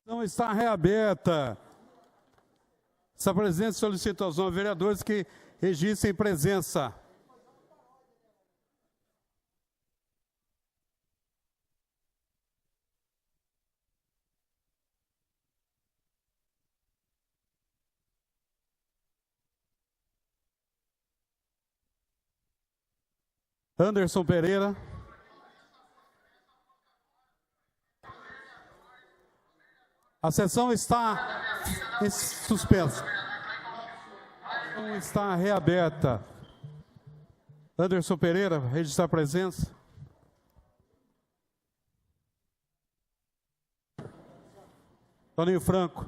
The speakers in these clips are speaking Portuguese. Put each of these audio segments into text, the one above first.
Não está reaberta. Essa presidente solicita aos novos vereadores que registrem presença. Anderson Pereira. A sessão está suspensa. Não está reaberta. Anderson Pereira, registrar presença. Toninho Franco.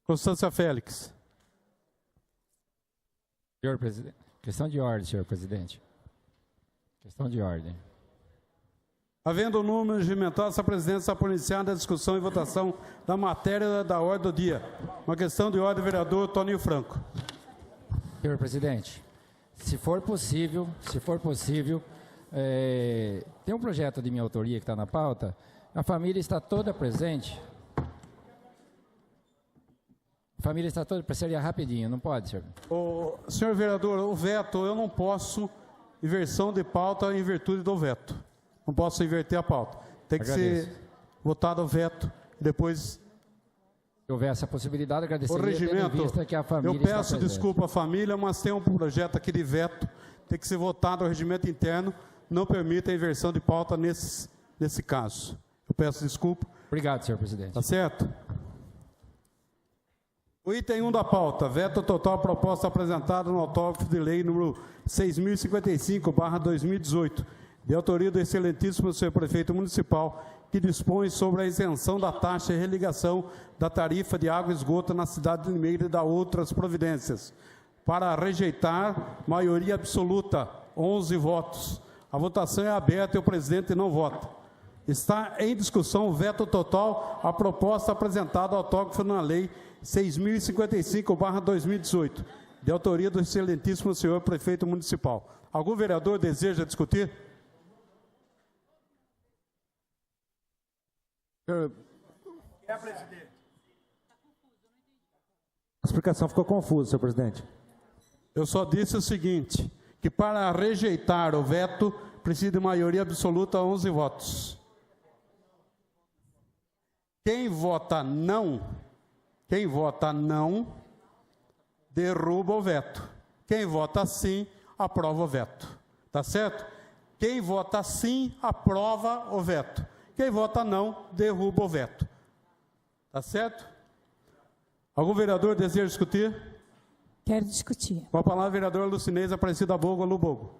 Constância Félix. Senhor presidente. Questão de ordem, senhor presidente. Questão de ordem. Havendo o número regimental, essa presidência está por iniciada a discussão e votação da matéria da ordem do dia. Uma questão de ordem, vereador Toninho Franco. Senhor presidente, se for possível, tem um projeto de minha autoria que está na pauta, a família está toda presente. A família está toda, seria rapidinho, não pode, senhor? Senhor vereador, o veto, eu não posso inversão de pauta em virtude do veto. Não posso inverter a pauta. Tem que ser votado o veto e depois... Se houver essa possibilidade, agradeceria, o regimento, tendo em vista que a família eu peço desculpa à família, mas tem um projeto aqui de veto, tem que ser votado o regimento interno, não permite a inversão de pauta nesse caso. Eu peço desculpa. Obrigado, senhor presidente. Tá certo? O item 1 da pauta, veto total à proposta apresentada no autógrafo de lei número 6.055/2018, de autoria do excelentíssimo senhor prefeito municipal, que dispõe sobre a isenção da taxa de religação da tarifa de água e esgoto na cidade de Limeira e da outras providências. Para rejeitar, maioria absoluta, 11 votos. A votação é aberta e o presidente não vota. Está em discussão o veto total à proposta apresentada ao autógrafo na lei 6.055/2018, de autoria do excelentíssimo senhor prefeito municipal. Algum vereador deseja discutir? Presidente. A explicação ficou confusa, senhor presidente. Eu só disse o seguinte, que para rejeitar o veto, precisa de maioria absoluta, 11 votos. Quem vota não, derruba o veto. Quem vota sim, aprova o veto. Tá certo? Quem vota sim, aprova o veto. Quem vota não, derruba o veto. Tá certo? Algum vereador deseja discutir? Quero discutir. Com a palavra, vereadora Lucinês Aparecida Bogo, Alubogo.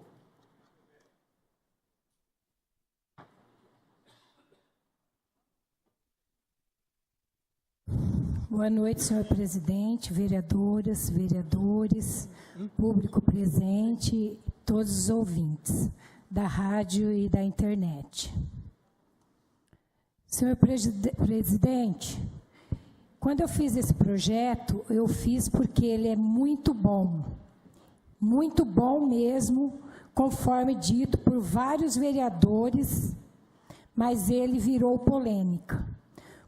Boa noite, senhor presidente, vereadoras, vereadores, público presente, todos os ouvintes da rádio e da internet. Senhor presidente, quando eu fiz esse projeto, eu fiz porque ele é muito bom mesmo, conforme dito por vários vereadores, mas ele virou polêmica.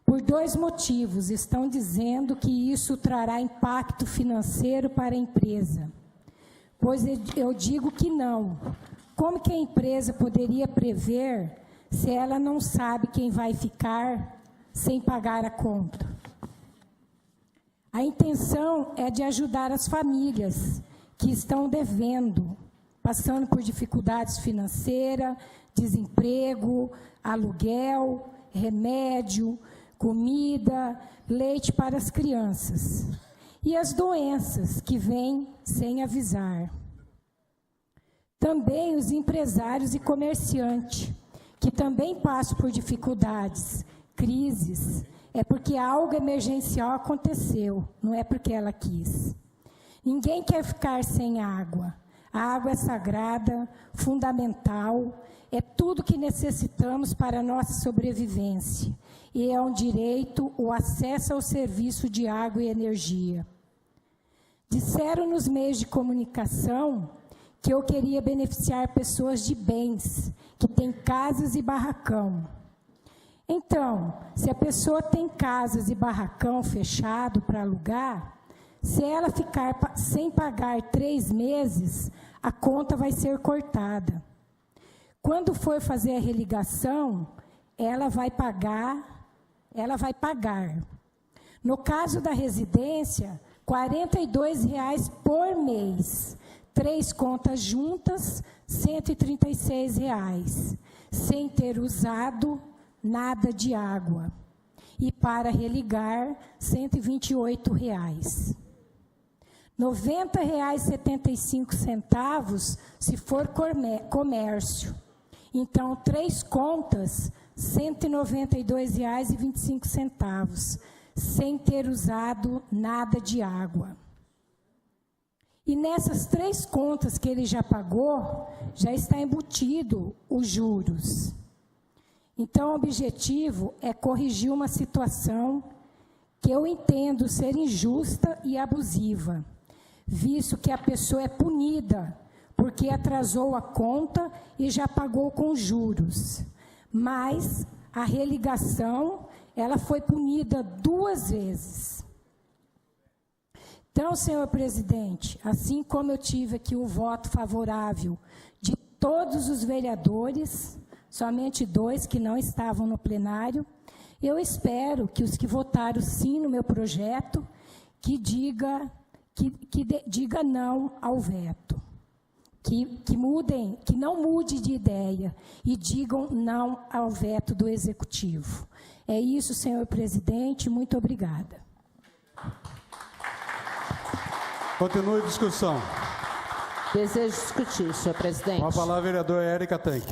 Por 2 motivos, estão dizendo que isso trará impacto financeiro para a empresa, pois eu digo que não. Como que a empresa poderia prever se ela não sabe quem vai ficar sem pagar a conta? A intenção é de ajudar as famílias que estão devendo, passando por dificuldades financeiras, desemprego, aluguel, remédio, comida, leite para as crianças. E as doenças que vêm sem avisar. Também os empresários e comerciantes, que também passam por dificuldades, crises, é porque algo emergencial aconteceu, não é porque ela quis. Ninguém quer ficar sem água. A água é sagrada, fundamental, é tudo que necessitamos para a nossa sobrevivência. E é um direito o acesso ao serviço de água e energia. Disseram nos meios de comunicação que eu queria beneficiar pessoas de bens, que têm casas e barracão. Então, se a pessoa tem casas e barracão fechado para alugar, se ela ficar sem pagar 3 meses, a conta vai ser cortada. Quando for fazer a religação, ela vai pagar. No caso da residência, R$ 42,00 por mês. 3 contas juntas, R$ 136,00, sem ter usado nada de água. E para religar, R$ 128,00. R$ 90,75 se for comércio. Então, 3 contas, R$ 192,25, sem ter usado nada de água. E nessas 3 contas que ele já pagou, já está embutido os juros. Então, o objetivo é corrigir uma situação que eu entendo ser injusta e abusiva, visto que a pessoa é punida porque atrasou a conta e já pagou com juros. Mas a religação, ela foi punida 2 vezes. Então, senhor presidente, assim como eu tive aqui o voto favorável de todos os vereadores, somente 2 que não estavam no plenário, eu espero que os que votaram sim no meu projeto, que diga não ao veto. Que não mude de ideia e digam não ao veto do Executivo. É isso, senhor presidente, muito obrigada. Continue a discussão. Desejo discutir, senhor presidente. Com a palavra, a vereadora Érica Tanque.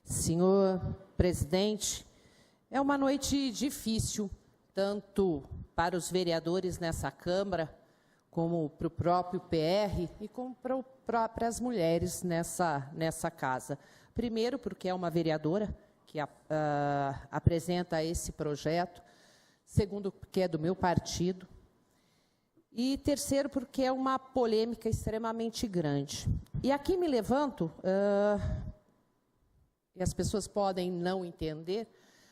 Senhor presidente, é uma noite difícil, tanto para os vereadores nessa Câmara, como para o próprio PR e como para próprias mulheres nessa casa. Primeiro, porque é uma vereadora que apresenta esse projeto. Segundo, porque é do meu partido. E terceiro, porque é uma polêmica extremamente grande. E aqui me levanto, e as pessoas podem não entender,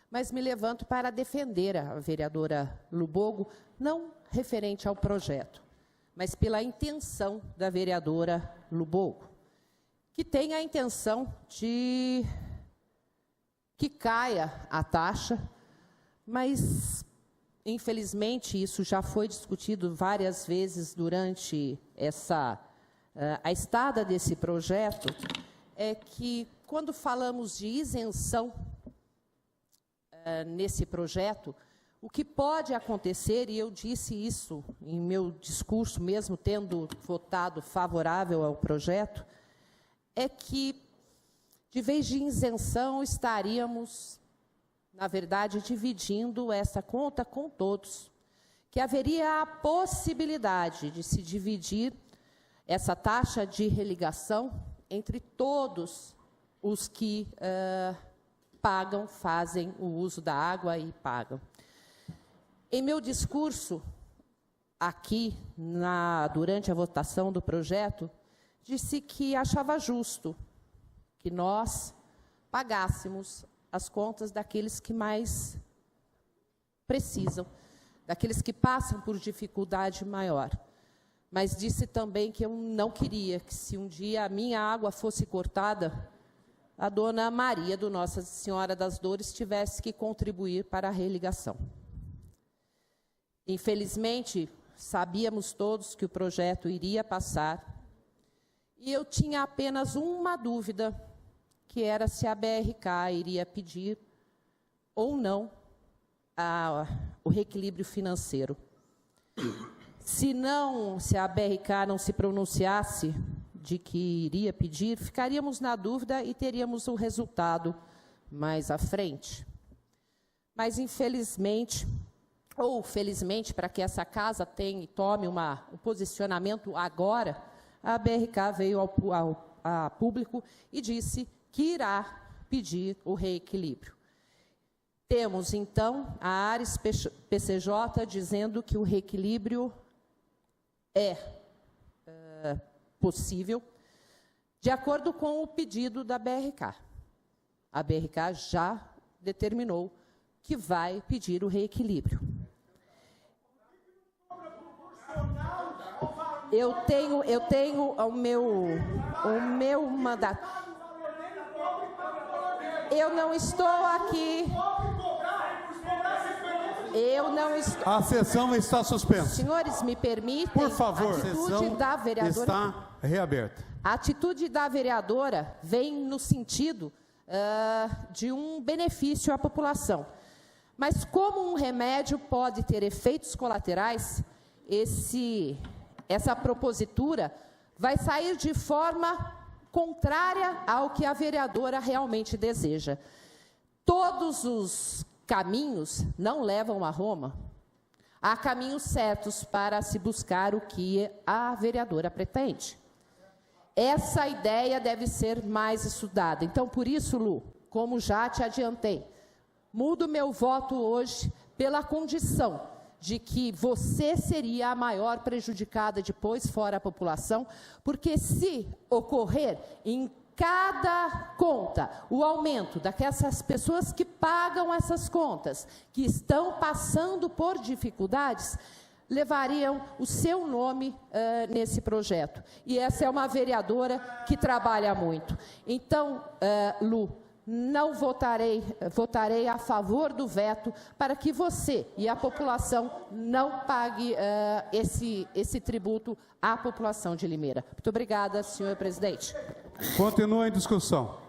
mas me levanto para defender a vereadora Lubogo, não referente ao projeto, mas pela intenção da vereadora Lubogo, que tem a intenção de que caia a taxa, mas, infelizmente, isso já foi discutido várias vezes durante a estada desse projeto, é que, quando falamos de isenção nesse projeto, o que pode acontecer, e eu disse isso em meu discurso, mesmo tendo votado favorável ao projeto, é que, de vez de isenção, estaríamos, na verdade, dividindo essa conta com todos. Que haveria a possibilidade de se dividir essa taxa de religação entre todos os que fazem o uso da água e pagam. Em meu discurso, aqui, durante a votação do projeto, disse que achava justo que nós pagássemos as contas daqueles que mais precisam, daqueles que passam por dificuldade maior. Mas disse também que eu não queria que, se um dia a minha água fosse cortada, a dona Maria do Nossa Senhora das Dores tivesse que contribuir para a religação. Infelizmente, sabíamos todos que o projeto iria passar, e eu tinha apenas uma dúvida, que era se a BRK iria pedir ou não o reequilíbrio financeiro. Se a BRK não se pronunciasse de que iria pedir, ficaríamos na dúvida e teríamos o resultado mais à frente. Mas, infelizmente, ou felizmente, para que essa casa tome um posicionamento agora, a BRK veio a público e disse que irá pedir o reequilíbrio. Temos, então, a Ares PCJ dizendo que o reequilíbrio é possível, de acordo com o pedido da BRK. A BRK já determinou que vai pedir o reequilíbrio. Eu tenho o meu mandato. Eu não estou aqui. A sessão está suspensa. Senhores, me permitem. Por favor, a a atitude sessão da vereadora está reaberta. A atitude da vereadora vem no sentido de um benefício à população. Mas como um remédio pode ter efeitos colaterais, essa propositura vai sair de forma contrária ao que a vereadora realmente deseja. Todos os caminhos não levam a Roma. Há caminhos certos para se buscar o que a vereadora pretende. Essa ideia deve ser mais estudada. Então, por isso, Lu, como já te adiantei, mudo meu voto hoje pela condição de que você seria a maior prejudicada depois, fora a população, porque se ocorrer em cada conta o aumento daquelas pessoas que pagam essas contas, que estão passando por dificuldades, levariam o seu nome nesse projeto. E essa é uma vereadora que trabalha muito. Então, Lu, não votarei a favor do veto para que você e a população não pague esse tributo à população de Limeira. Muito obrigada, senhor presidente. Continua em discussão.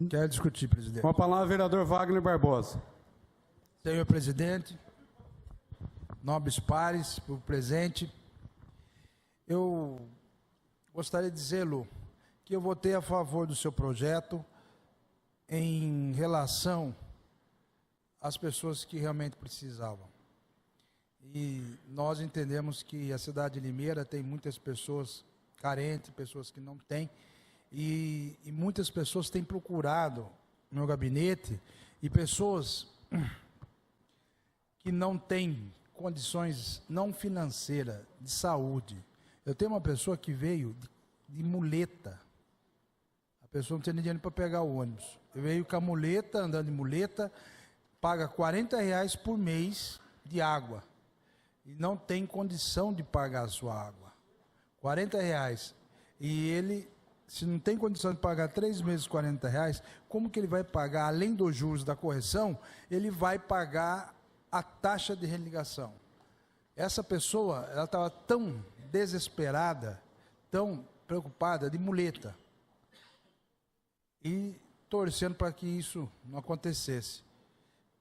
Quero discutir, presidente. Com a palavra, vereador Wagner Barbosa. Senhor presidente, nobres pares, por presente, eu gostaria de dizer, Lu, que eu votei a favor do seu projeto em relação às pessoas que realmente precisavam. E nós entendemos que a cidade de Limeira tem muitas pessoas carentes, pessoas que não têm, e muitas pessoas têm procurado no meu gabinete, e pessoas que não têm condições não financeiras, de saúde. Eu tenho uma pessoa que veio de muleta. A pessoa não tinha nem dinheiro para pegar o ônibus. Eu veio com a muleta, andando de muleta, paga R$40 por mês de água. E não tem condição de pagar a sua água. R$40. E ele, se não tem condição de pagar 3 meses R$40, como que ele vai pagar, além dos juros da correção, ele vai pagar a taxa de religação? Essa pessoa, ela estava tão desesperada, tão preocupada, de muleta, e torcendo para que isso não acontecesse.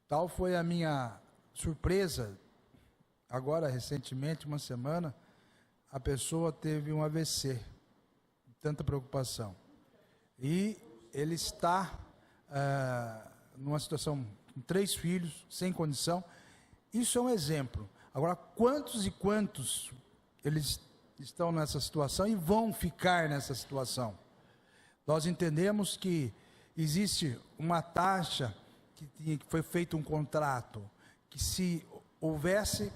Tal foi a minha surpresa, agora recentemente, uma semana, a pessoa teve um AVC, tanta preocupação. E ele está numa situação com 3 filhos, sem condição. Isso é um exemplo. Agora, quantos e quantos eles estão nessa situação e vão ficar nessa situação? Nós entendemos que existe uma taxa, que foi feito um contrato, que se houvesse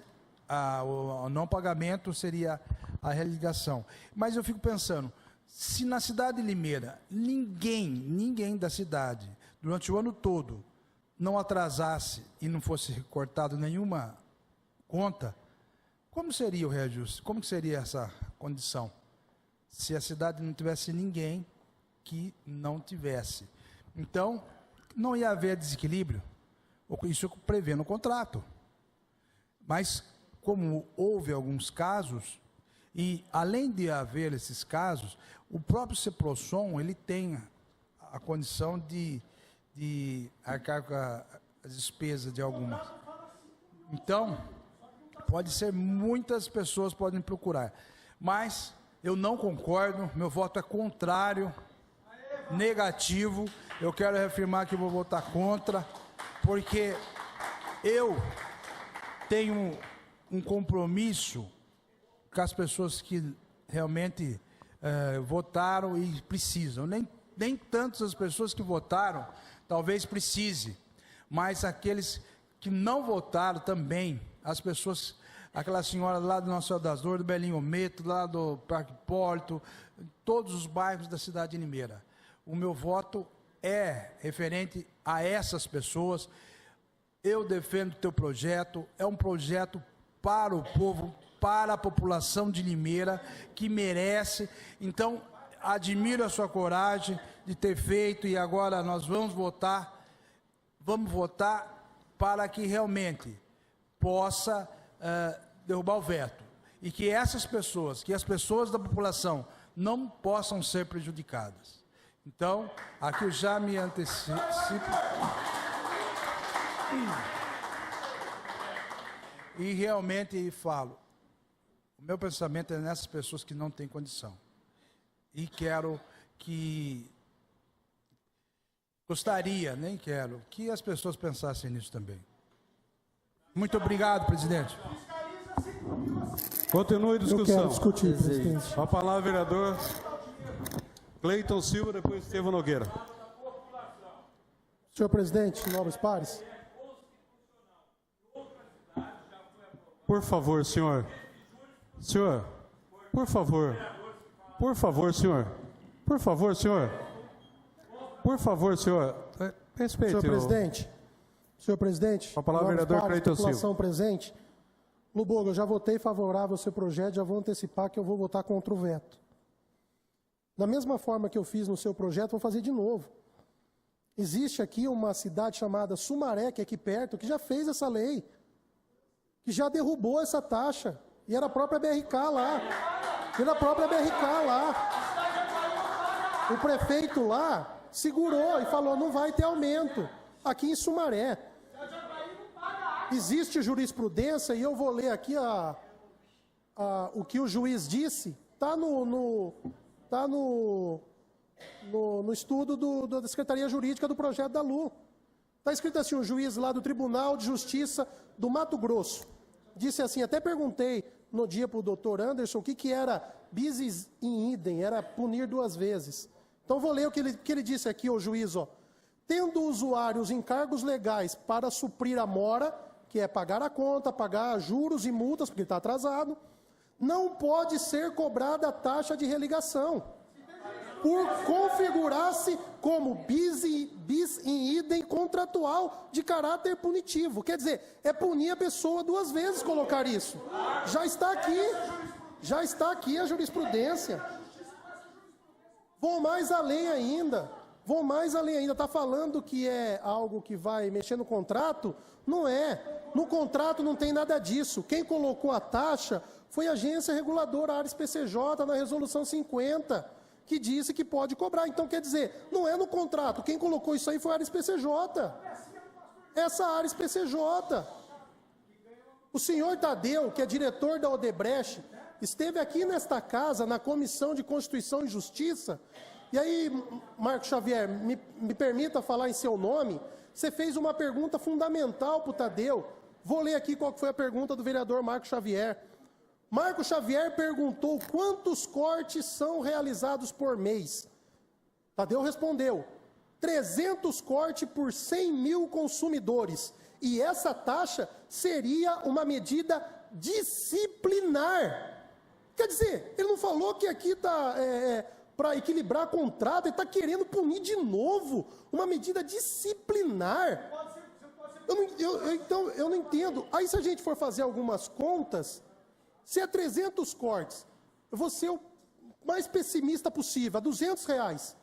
o não pagamento, seria a religação. Mas eu fico pensando, se na cidade de Limeira, ninguém da cidade, durante o ano todo, não atrasasse e não fosse recortado nenhuma conta, como seria o reajuste? Como seria essa condição? Se a cidade não tivesse ninguém que não tivesse. Então, não ia haver desequilíbrio. Isso prevê no contrato. Mas, como houve alguns casos, e além de haver esses casos, o próprio Ceprosom, ele tem a condição de arcar com as despesas de algumas. Então, pode ser, muitas pessoas podem procurar. Mas eu não concordo, meu voto é contrário, negativo. Eu quero reafirmar que vou votar contra, porque eu tenho um compromisso com as pessoas que realmente votaram e precisam. Nem tantas as pessoas que votaram, talvez precise, mas aqueles que não votaram também, as pessoas, aquela senhora lá do Nossa Senhora das Dores, do Belinho Meto, lá do Parque Porto, todos os bairros da cidade de Limeira. O meu voto é referente a essas pessoas. Eu defendo o teu projeto, é um projeto para o povo, para a população de Limeira, que merece. Então, admiro a sua coragem de ter feito, e agora nós vamos votar para que realmente possa derrubar o veto. E que essas pessoas, que as pessoas da população não possam ser prejudicadas. Então, aqui eu já me antecipo. E realmente falo, o meu pensamento é nessas pessoas que não têm condição. E quero que, gostaria, nem quero, que as pessoas pensassem nisso também. Muito obrigado, presidente. Continue a discussão. Eu quero discutir, presidente. A palavra, vereador Cleiton Silva, depois Estevão Nogueira. Senhor presidente, nobres pares. Por favor, senhor. Senhor, por favor. Por favor, senhor. Por favor, senhor. Por favor, senhor. Respeite. Senhor presidente, a palavra, vereador Cleiton Silva. População presente. Lubogo, eu já votei favorável ao seu projeto, já vou antecipar que eu vou votar contra o veto. Da mesma forma que eu fiz no seu projeto, vou fazer de novo. Existe aqui uma cidade chamada Sumaré, que é aqui perto, que já fez essa lei, que já derrubou essa taxa, e era a própria BRK lá. O prefeito lá segurou e falou, não vai ter aumento, aqui em Sumaré. Existe jurisprudência, e eu vou ler aqui o que o juiz disse, está no estudo da Secretaria Jurídica do Projeto da LU. Está escrito assim, o juiz lá do Tribunal de Justiça do Mato Grosso disse assim, até perguntei no dia para o doutor Anderson o que era bis in idem, era punir duas vezes. Então vou ler o que ele disse aqui, o juiz, ó. Tendo o usuário os encargos legais para suprir a mora, que é pagar a conta, pagar juros e multas, porque está atrasado, não pode ser cobrada a taxa de religação, por configurar-se como bis in idem contratual de caráter punitivo. Quer dizer, é punir a pessoa duas vezes colocar isso. Já está aqui a jurisprudência. Vou mais além ainda. Está falando que é algo que vai mexer no contrato? Não é. No contrato não tem nada disso. Quem colocou a taxa foi a agência reguladora, a Ares PCJ, na resolução 50, que disse que pode cobrar. Então, quer dizer, não é no contrato. Quem colocou isso aí foi a Ares PCJ. Essa Ares PCJ. O senhor Tadeu, que é diretor da Odebrecht, esteve aqui nesta casa, na Comissão de Constituição e Justiça. E aí, Marco Xavier, me permita falar em seu nome. Você fez uma pergunta fundamental para o Tadeu. Vou ler aqui qual foi a pergunta do vereador Marco Xavier. Marco Xavier perguntou quantos cortes são realizados por mês. Tadeu respondeu, 300 cortes por 100 mil consumidores. E essa taxa seria uma medida disciplinar. Quer dizer, ele não falou que aqui está para equilibrar contrato, ele está querendo punir de novo uma medida disciplinar. Eu não entendo. Aí se a gente for fazer algumas contas, se é 300 cortes, eu vou ser o mais pessimista possível, a R$200,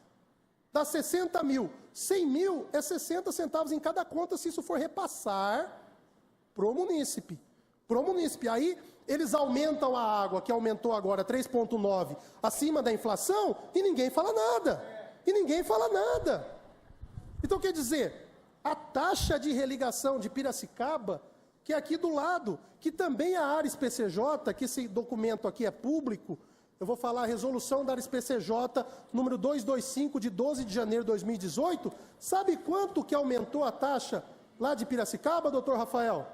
dá 60 mil. 100 mil é 60 centavos em cada conta, se isso for repassar pro munícipe. Aí eles aumentam a água, que aumentou agora 3,9, acima da inflação, e ninguém fala nada. Então, quer dizer, a taxa de religação de Piracicaba, que é aqui do lado, que também é a Ares PCJ, que esse documento aqui é público, eu vou falar a resolução da Ares PCJ, número 225, de 12 de janeiro de 2018, sabe quanto que aumentou a taxa lá de Piracicaba, doutor Rafael?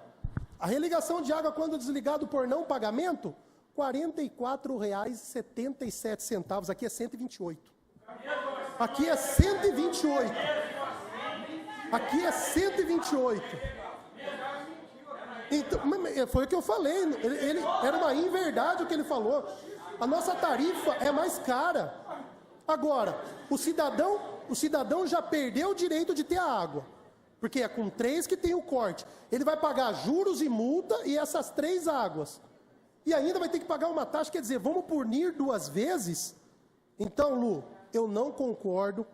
A religação de água, quando desligado por não pagamento, R$ 44,77, aqui é 128. Aqui é 128. Então, foi o que eu falei, era uma inverdade o que ele falou. A nossa tarifa é mais cara. Agora, o cidadão o cidadão já perdeu o direito de ter a água. Porque é com 3 que tem o corte. Ele vai pagar juros e multa e essas 3 águas. E ainda vai ter que pagar uma taxa, quer dizer, vamos punir 2 vezes? Então, Lu, eu não concordo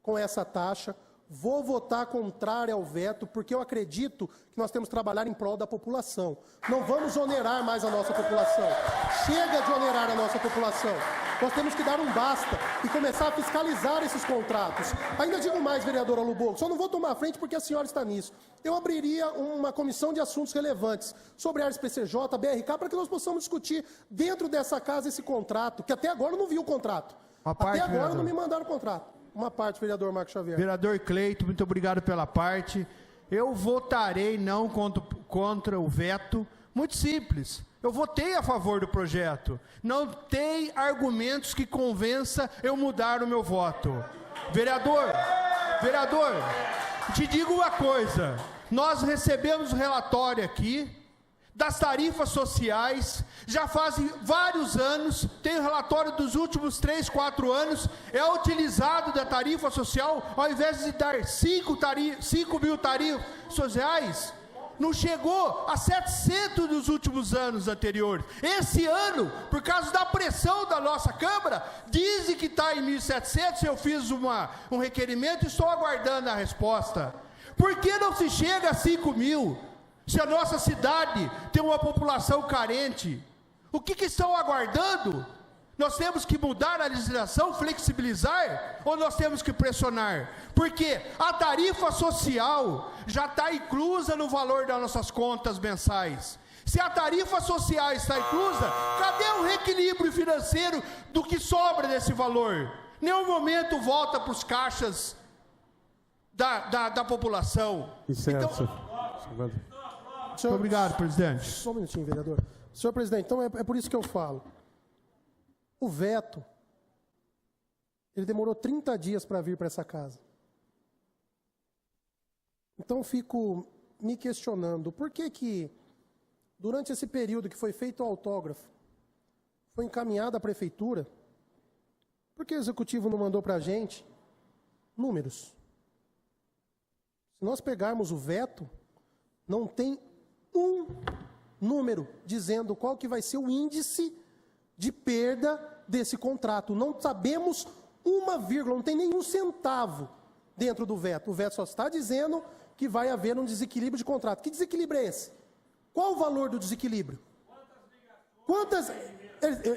com essa taxa. Vou votar contrário ao veto, porque eu acredito que nós temos que trabalhar em prol da população. Não vamos onerar mais a nossa população. Chega de onerar a nossa população. Nós temos que dar um basta e começar a fiscalizar esses contratos. Ainda digo mais, vereadora Lubogo, só não vou tomar a frente porque a senhora está nisso. Eu abriria uma comissão de assuntos relevantes sobre a SPCJ, a BRK, para que nós possamos discutir dentro dessa casa esse contrato, que até agora eu não vi o contrato. Até agora não me mandaram o contrato. Uma parte, vereador Marcos Xavier. Vereador Cleito, muito obrigado pela parte. Eu votarei não contra o veto. Muito simples. Eu votei a favor do projeto. Não tem argumentos que convença eu mudar o meu voto. Vereador, te digo uma coisa. Nós recebemos relatório aqui das tarifas sociais, já fazem vários anos, tem relatório dos últimos 3, 4 anos, é utilizado da tarifa social, ao invés de dar 5 mil tarifas sociais, não chegou a 700 nos últimos anos anteriores. Esse ano, por causa da pressão da nossa Câmara, dizem que está em 1.700, eu fiz um requerimento e estou aguardando a resposta. Por que não se chega a 5 mil? Se a nossa cidade tem uma população carente, o que estão aguardando? Nós temos que mudar a legislação, flexibilizar, ou nós temos que pressionar? Porque a tarifa social já está inclusa no valor das nossas contas mensais. Se a tarifa social está inclusa, cadê o reequilíbrio financeiro do que sobra desse valor? Nenhum momento volta para os caixas da população. Licença. Muito obrigado, presidente. Só um minutinho, vereador. Senhor presidente, então é por isso que eu falo. O veto, ele demorou 30 dias para vir para essa casa. Então fico me questionando, por que durante esse período que foi feito o autógrafo, foi encaminhado à prefeitura, por que o executivo não mandou para a gente números? Se nós pegarmos o veto, não tem um número dizendo qual que vai ser o índice de perda desse contrato. Não sabemos uma vírgula, não tem nenhum centavo dentro do veto. O veto só está dizendo que vai haver um desequilíbrio de contrato. Que desequilíbrio é esse? Qual o valor do desequilíbrio? Quantas?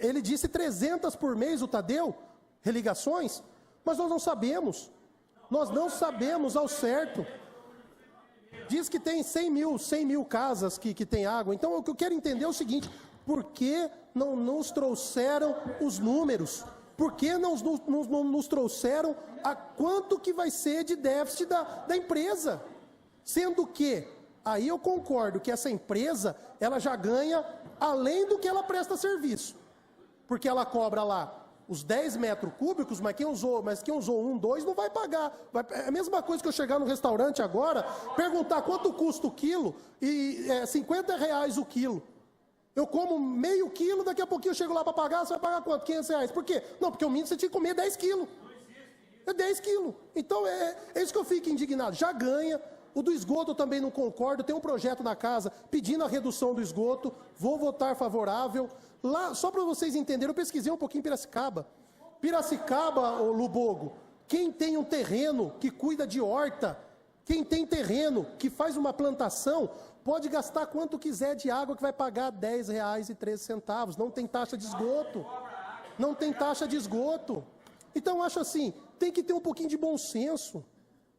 Ele disse 300 por mês, o Tadeu, religações, mas nós não sabemos. Nós não sabemos ao certo. Diz que tem 100 mil casas que tem água. Então, o que eu quero entender é o seguinte: por que não nos trouxeram os números? Por que não nos trouxeram a quanto que vai ser de déficit da empresa? Sendo que, aí eu concordo que essa empresa, ela já ganha além do que ela presta serviço. Porque ela cobra lá os 10 metros cúbicos, mas quem usou 1, 2 não vai pagar. É a mesma coisa que eu chegar no restaurante agora, perguntar quanto custa o quilo, e R$50 o quilo. Eu como meio quilo, daqui a pouquinho eu chego lá para pagar, você vai pagar quanto? R$500. Por quê? Não, porque o mínimo você tinha que comer 10 quilos. É 10 quilos. Então é isso que eu fico indignado. Já ganha. O do esgoto eu também não concordo. Tem um projeto na casa pedindo a redução do esgoto. Vou votar favorável. Lá, só para vocês entenderem, eu pesquisei um pouquinho em Piracicaba. Piracicaba, ô Lubogo, quem tem um terreno que cuida de horta, quem tem terreno que faz uma plantação, pode gastar quanto quiser de água que vai pagar R$10,13. Não tem taxa de esgoto. Não tem taxa de esgoto. Então, eu acho assim, tem que ter um pouquinho de bom senso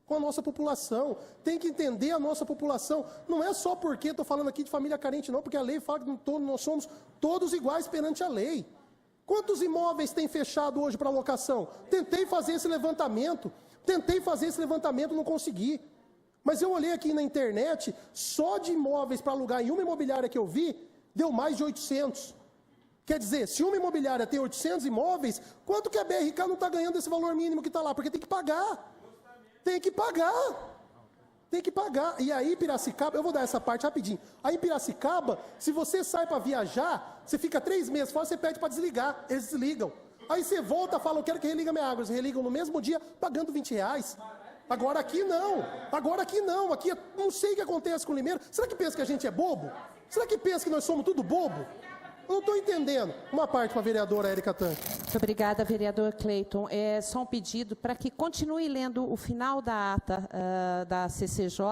com a nossa população. Tem que entender a nossa população. Não é só porque estou falando aqui de família carente, não, porque a lei fala que nós somos todos iguais perante a lei. Quantos imóveis tem fechado hoje para locação? Tentei fazer esse levantamento, não consegui. Mas eu olhei aqui na internet, só de imóveis para alugar em uma imobiliária que eu vi, deu mais de 800. Quer dizer, se uma imobiliária tem 800 imóveis, quanto que a BRK não está ganhando esse valor mínimo que está lá? Porque tem que pagar. Tem que pagar. E aí, Piracicaba, eu vou dar essa parte rapidinho. Aí, em Piracicaba, se você sai para viajar, você fica 3 meses fora, você pede para desligar. Eles desligam. Aí você volta e fala, eu quero que religa minha água. Eles religam no mesmo dia, pagando R$20. Agora aqui não. Aqui não sei o que acontece com o Limeira. Será que pensa que a gente é bobo? Será que pensa que nós somos tudo bobo? Eu não estou entendendo. Uma parte para a vereadora Érica Tanque. Muito obrigada, vereador Cleiton. É só um pedido para que continue lendo o final da ata da CCJ,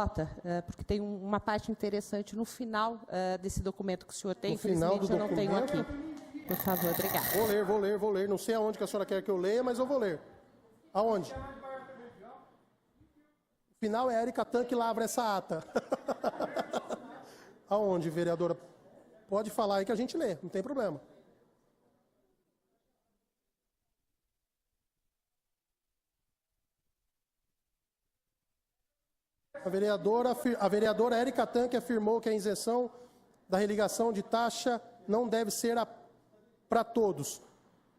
porque tem uma parte interessante no final desse documento que o senhor tem. No final do Infelizmente, eu não tenho documento? aqui. Por favor, obrigada. Vou ler. Não sei aonde que a senhora quer que eu leia, mas eu vou ler. Aonde? O final é a Érica Tanque que lavra essa ata. Aonde, vereadora? Pode falar aí que a gente lê, não tem problema. A vereadora Érica Tanque afirmou que a isenção da religação de taxa não deve ser para todos,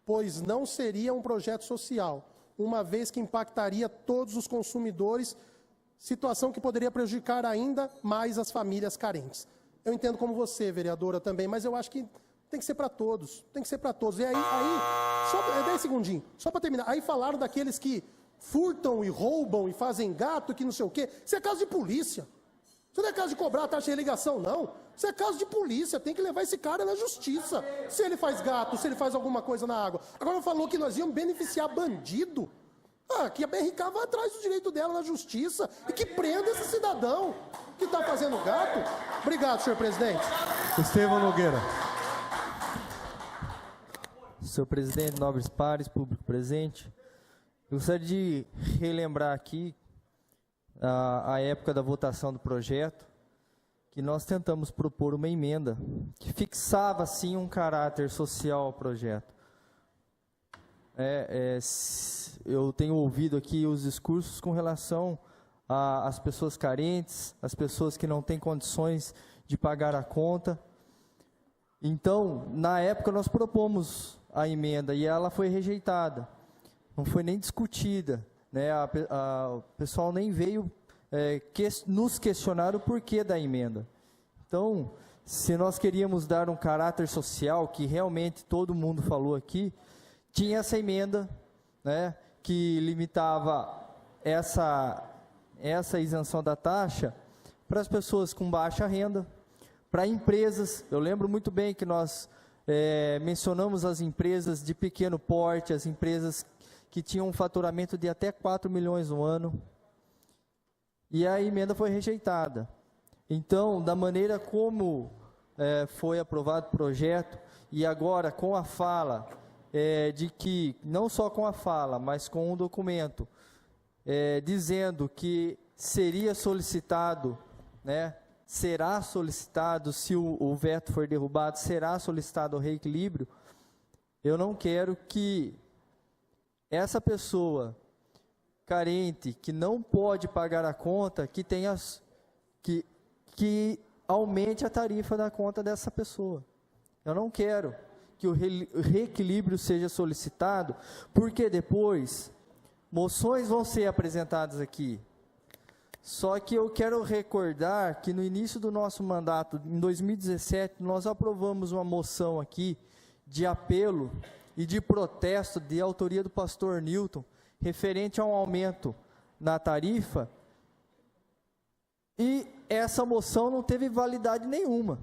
pois não seria um projeto social, uma vez que impactaria todos os consumidores, situação que poderia prejudicar ainda mais as famílias carentes. Eu entendo como você, vereadora, também, mas eu acho que tem que ser para todos. E aí só 10 segundinhos, só para terminar. Aí falaram daqueles que furtam e roubam e fazem gato, que não sei o quê. Isso é caso de polícia. Isso não é caso de cobrar a taxa de religação, não. Isso é caso de polícia, tem que levar esse cara na justiça. Se ele faz gato, se ele faz alguma coisa na água. Agora falou que nós íamos beneficiar bandido. Que a BRK vai atrás do direito dela na justiça e que prenda esse cidadão que está fazendo gato. Obrigado, senhor presidente. Estevão Nogueira. Senhor presidente, nobres pares, público presente, eu gostaria de relembrar aqui a época da votação do projeto, que nós tentamos propor uma emenda que fixava, sim, um caráter social ao projeto. Eu tenho ouvido aqui os discursos com relação às pessoas carentes, as pessoas que não têm condições de pagar a conta. Então, na época, nós propomos a emenda e ela foi rejeitada. Não foi nem discutida, né? O pessoal nem veio nos questionar o porquê da emenda. Então, se nós queríamos dar um caráter social, que realmente todo mundo falou aqui, tinha essa emenda, né, que limitava essa isenção da taxa para as pessoas com baixa renda, para empresas. Eu lembro muito bem que nós mencionamos as empresas de pequeno porte, as empresas que tinham um faturamento de até 4 milhões no ano, e a emenda foi rejeitada. Então, da maneira como foi aprovado o projeto, e agora com a fala de que, não só com a fala, mas com um documento, dizendo que seria solicitado, né, será solicitado, se o veto for derrubado, será solicitado o reequilíbrio, eu não quero que essa pessoa carente, que não pode pagar a conta, que aumente a tarifa da conta dessa pessoa. Eu não quero que o reequilíbrio seja solicitado, porque depois moções vão ser apresentadas aqui. Só que eu quero recordar que no início do nosso mandato, em 2017, nós aprovamos uma moção aqui de apelo e de protesto de autoria do pastor Newton, referente a um aumento na tarifa, e essa moção não teve validade nenhuma.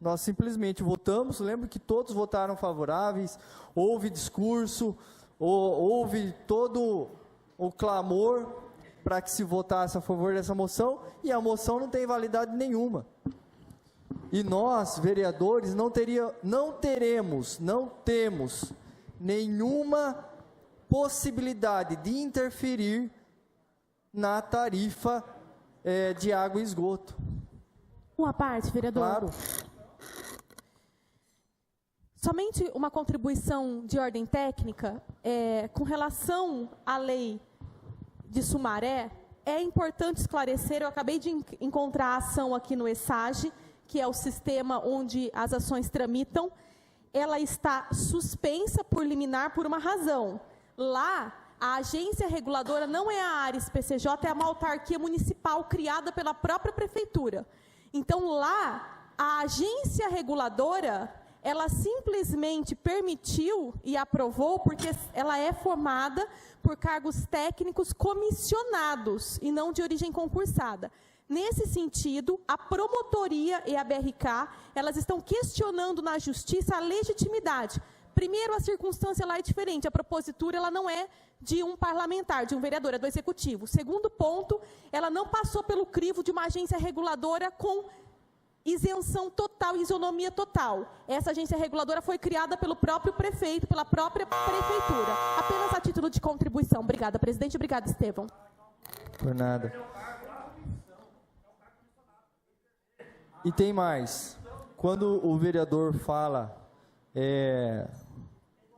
Nós simplesmente votamos, lembro que todos votaram favoráveis, houve discurso, houve todo o clamor para que se votasse a favor dessa moção, e a moção não tem validade nenhuma. E nós, vereadores, não temos nenhuma possibilidade de interferir na tarifa de água e esgoto. Uma parte, vereador. Claro. Somente uma contribuição de ordem técnica, com relação à lei de Sumaré, é importante esclarecer, eu acabei de encontrar a ação aqui no ESAGE, que é o sistema onde as ações tramitam, ela está suspensa por liminar por uma razão. Lá, a agência reguladora não é a Ares PCJ, é uma autarquia municipal criada pela própria prefeitura. Então, lá, a agência reguladora, ela simplesmente permitiu e aprovou porque ela é formada por cargos técnicos comissionados e não de origem concursada. Nesse sentido, a promotoria e a BRK, elas estão questionando na justiça a legitimidade. Primeiro, a circunstância lá é diferente, a propositura ela não é de um parlamentar, de um vereador, é do executivo. Segundo ponto, ela não passou pelo crivo de uma agência reguladora com isenção total, isonomia total. Essa agência reguladora foi criada pelo próprio prefeito, pela própria prefeitura. Apenas a título de contribuição. Obrigada, presidente. Obrigada, Estevão. Por nada. E tem mais. Quando o vereador fala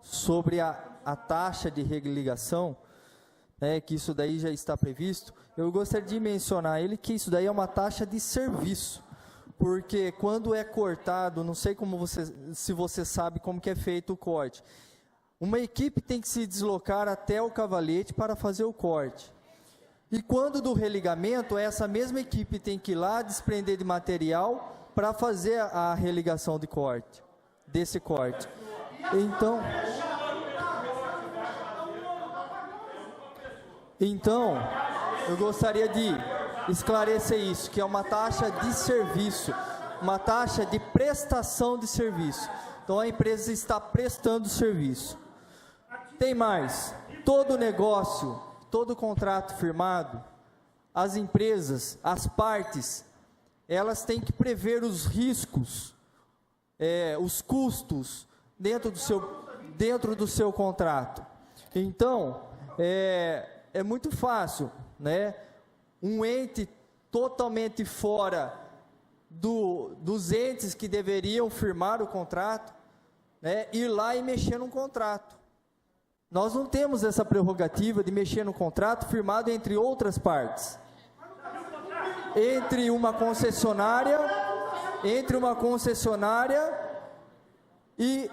sobre a taxa de religação, que isso daí já está previsto, eu gostaria de mencionar ele que isso daí é uma taxa de serviço. Porque quando é cortado, não sei se você sabe como que é feito o corte. Uma equipe tem que se deslocar até o cavalete para fazer o corte. E quando do religamento, essa mesma equipe tem que ir lá desprender de material para fazer a religação de corte, desse corte. Então, eu gostaria de esclarecer isso, que é uma taxa de serviço, uma taxa de prestação de serviço. Então, a empresa está prestando serviço. Tem mais, todo negócio, todo contrato firmado, as empresas, as partes, elas têm que prever os riscos, os custos dentro do seu contrato. Então, é muito fácil, né? Um ente totalmente fora dos entes que deveriam firmar o contrato, né, ir lá e mexer no contrato. Nós não temos essa prerrogativa de mexer no contrato firmado entre outras partes. Entre uma concessionária e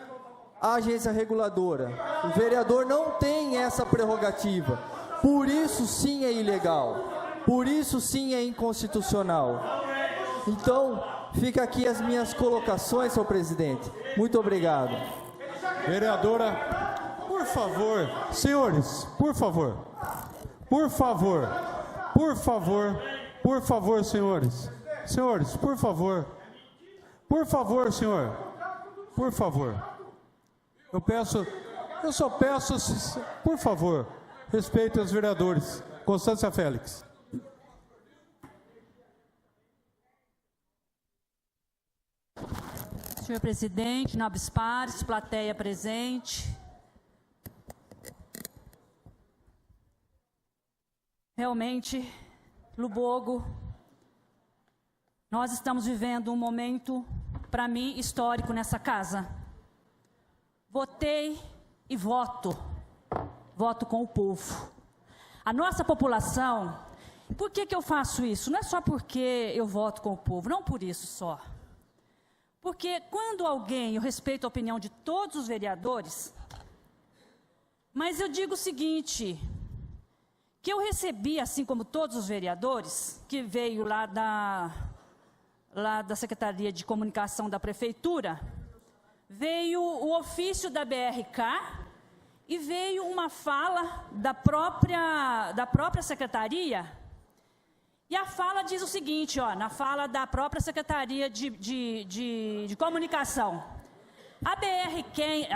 a agência reguladora. O vereador não tem essa prerrogativa. Por isso sim é ilegal. Por isso sim é inconstitucional. Então, fica aqui as minhas colocações, senhor presidente. Muito obrigado. Vereadora, por favor, senhores, por favor, senhores. Senhores, por favor, senhor, por favor. Eu só peço, por favor, respeite os vereadores. Constância Félix. Senhor presidente, nobres pares, plateia presente. Realmente, Lubogo, nós estamos vivendo um momento, para mim, histórico nessa casa. Votei e voto com o povo. A nossa população, por que eu faço isso? Não é só porque eu voto com o povo, não por isso só. Porque quando eu respeito a opinião de todos os vereadores, mas eu digo o seguinte, que eu recebi, assim como todos os vereadores, que veio lá da Secretaria de Comunicação da Prefeitura, veio o ofício da BRK e veio uma fala da própria Secretaria. E a fala diz o seguinte, na fala da própria Secretaria de Comunicação. A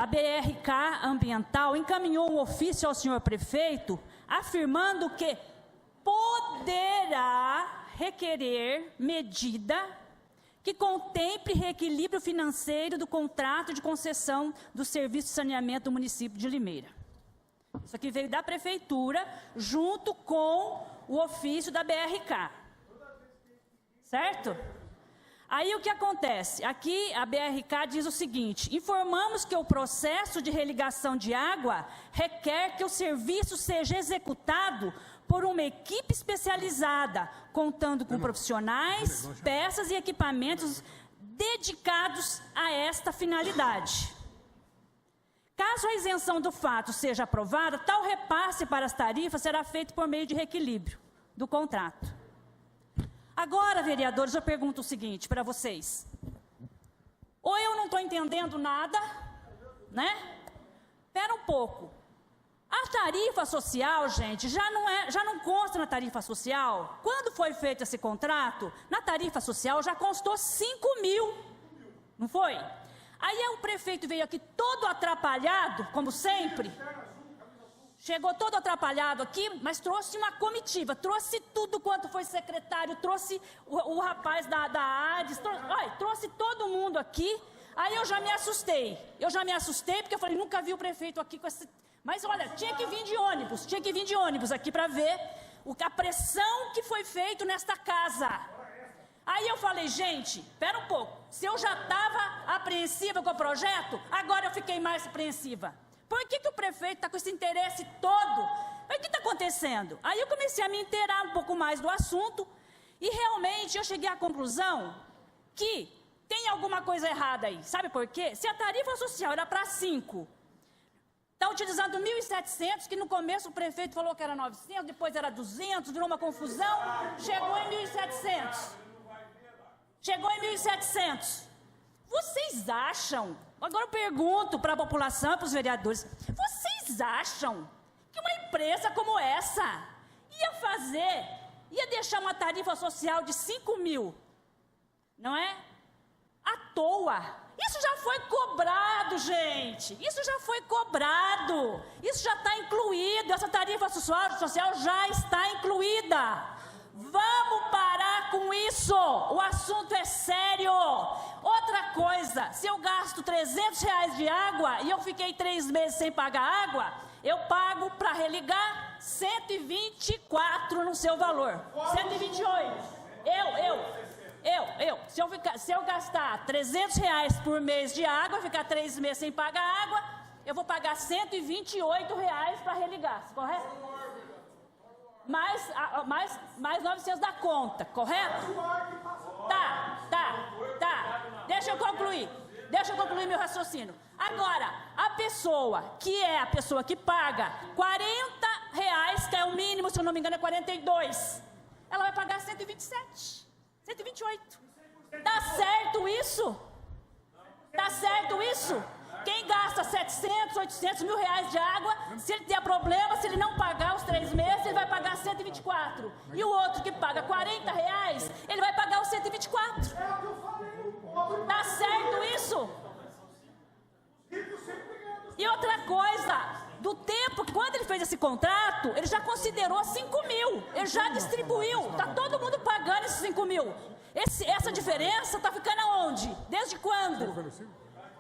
BRK Ambiental encaminhou um ofício ao senhor prefeito, afirmando que poderá requerer medida que contemple reequilíbrio financeiro do contrato de concessão do serviço de saneamento do município de Limeira. Isso aqui veio da prefeitura, junto com o ofício da BRK, certo? Aí o que acontece? Aqui a BRK diz o seguinte, informamos que o processo de religação de água requer que o serviço seja executado por uma equipe especializada, contando com profissionais, peças e equipamentos dedicados a esta finalidade. Caso a isenção do fato seja aprovada, tal repasse para as tarifas será feito por meio de reequilíbrio do contrato. Agora, vereadores, eu pergunto o seguinte para vocês. Ou eu não estou entendendo nada, né? Espera um pouco. A tarifa social, gente, já não consta na tarifa social. Quando foi feito esse contrato, na tarifa social já constou 5 mil, não foi? Aí o prefeito veio aqui todo atrapalhado, como sempre. Chegou todo atrapalhado aqui, mas trouxe uma comitiva, trouxe tudo quanto foi secretário, trouxe o rapaz da ADES, trouxe todo mundo aqui. Aí eu já me assustei, porque eu falei, nunca vi o prefeito aqui com esse... Mas olha, tinha que vir de ônibus aqui para ver a pressão que foi feita nesta casa. Aí eu falei, gente, espera um pouco, se eu já estava apreensiva com o projeto, agora eu fiquei mais apreensiva. Por que o prefeito está com esse interesse todo? Mas o que está acontecendo? Aí eu comecei a me inteirar um pouco mais do assunto e realmente eu cheguei à conclusão que tem alguma coisa errada aí. Sabe por quê? Se a tarifa social era para 5, está utilizando 1.700, que no começo o prefeito falou que era 900, depois era 200, virou uma confusão, chegou em 1.700. Vocês acham, agora eu pergunto para a população e para os vereadores, vocês acham que uma empresa como essa ia deixar uma tarifa social de 5 mil, não é? À toa. Isso já foi cobrado, gente. Isso já foi cobrado. Isso já está incluído. Essa tarifa social já está incluída. Vamos parar com isso. O assunto é sério. Outra coisa, se eu gasto R$300 de água e eu fiquei 3 meses sem pagar água, eu pago para religar 124 no seu valor. 128. Se eu gastar R$300 por mês de água, ficar 3 meses sem pagar água, eu vou pagar R$128 para religar, correto? Mais 900 da conta, correto? Tá. Deixa eu concluir meu raciocínio. Agora, a pessoa que paga R$40, que é o mínimo, se eu não me engano é 42, ela vai pagar 127. 128. Tá certo isso? Quem gasta 700, 800 mil reais de água, se ele der problema, se ele não pagar os 3 meses, ele vai pagar 124. E o outro que paga R$40, ele vai pagar os 124. Tá certo isso? E outra coisa, do tempo, quando ele fez esse contrato, ele já considerou 5 mil, ele já distribuiu, está todo mundo pagando esses 5 mil. Essa diferença está ficando aonde? Desde quando?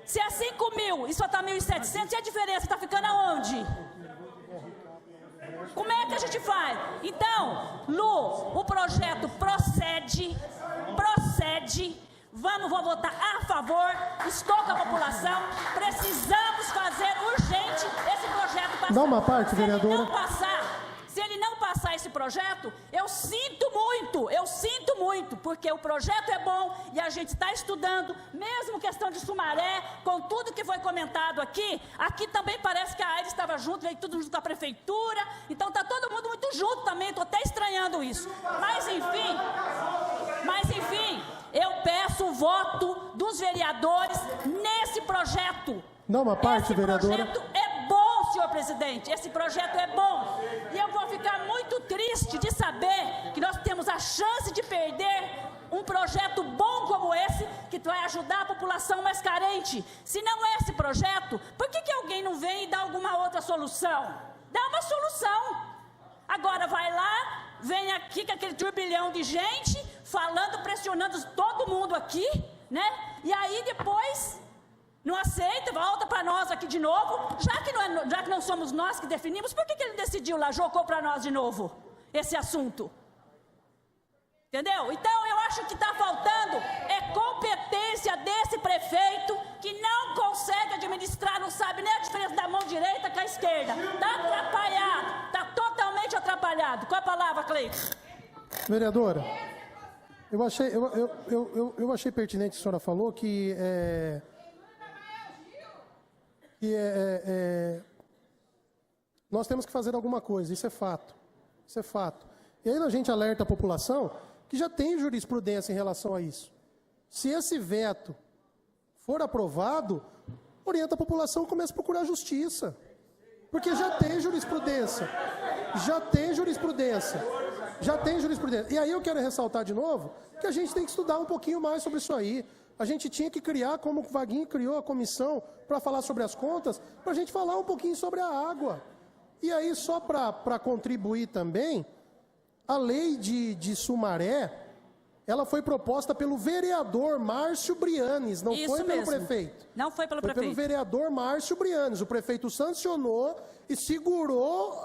Se é 5 mil e só está 1.700, e a diferença está ficando aonde? Como é que a gente faz? Então, Lu, o projeto procede. Vou votar a favor, estou com a população, precisamos fazer urgente esse projeto passar. Dá uma parte, vereadora. Se ele não passar esse projeto, eu sinto muito, porque o projeto é bom e a gente está estudando, mesmo questão de Sumaré, com tudo que foi comentado aqui também parece que a AERES estava junto, veio tudo junto com a prefeitura, então está todo mundo muito junto também, estou até estranhando isso. Mas enfim, eu peço o voto dos vereadores nesse projeto. Dá uma parte, vereadora. Esse projeto é bom, senhor presidente, esse projeto é bom. E eu vou ficar muito triste de saber que nós temos a chance de perder um projeto bom como esse, que vai ajudar a população mais carente. Se não é esse projeto, por que alguém não vem e dá alguma outra solução? Dá uma solução. Agora vai lá, vem aqui com aquele turbilhão de gente, falando, pressionando todo mundo aqui, né? E aí depois não aceita, volta para nós aqui de novo. Já que não somos nós que definimos, por que ele decidiu lá, jogou para nós de novo esse assunto? Entendeu? Então eu acho que está faltando competência desse prefeito, que não consegue administrar, não sabe nem a diferença da mão direita com a esquerda. Está atrapalhado, está totalmente atrapalhado. Qual a palavra, Cleiton? Vereadora, eu achei pertinente o que a senhora falou, nós temos que fazer alguma coisa, isso é fato. E aí a gente alerta a população que já tem jurisprudência em relação a isso. Se esse veto for aprovado, orienta a população e começa a procurar justiça. Porque já tem jurisprudência. E aí eu quero ressaltar de novo que a gente tem que estudar um pouquinho mais sobre isso aí. A gente tinha que criar, como o Vaguinho criou a comissão para falar sobre as contas, para a gente falar um pouquinho sobre a água. E aí, só para contribuir também, a lei de Sumaré, ela foi proposta pelo vereador Márcio Brianes, não foi pelo prefeito. Não foi pelo prefeito. Foi pelo vereador Márcio Brianes. O prefeito sancionou e segurou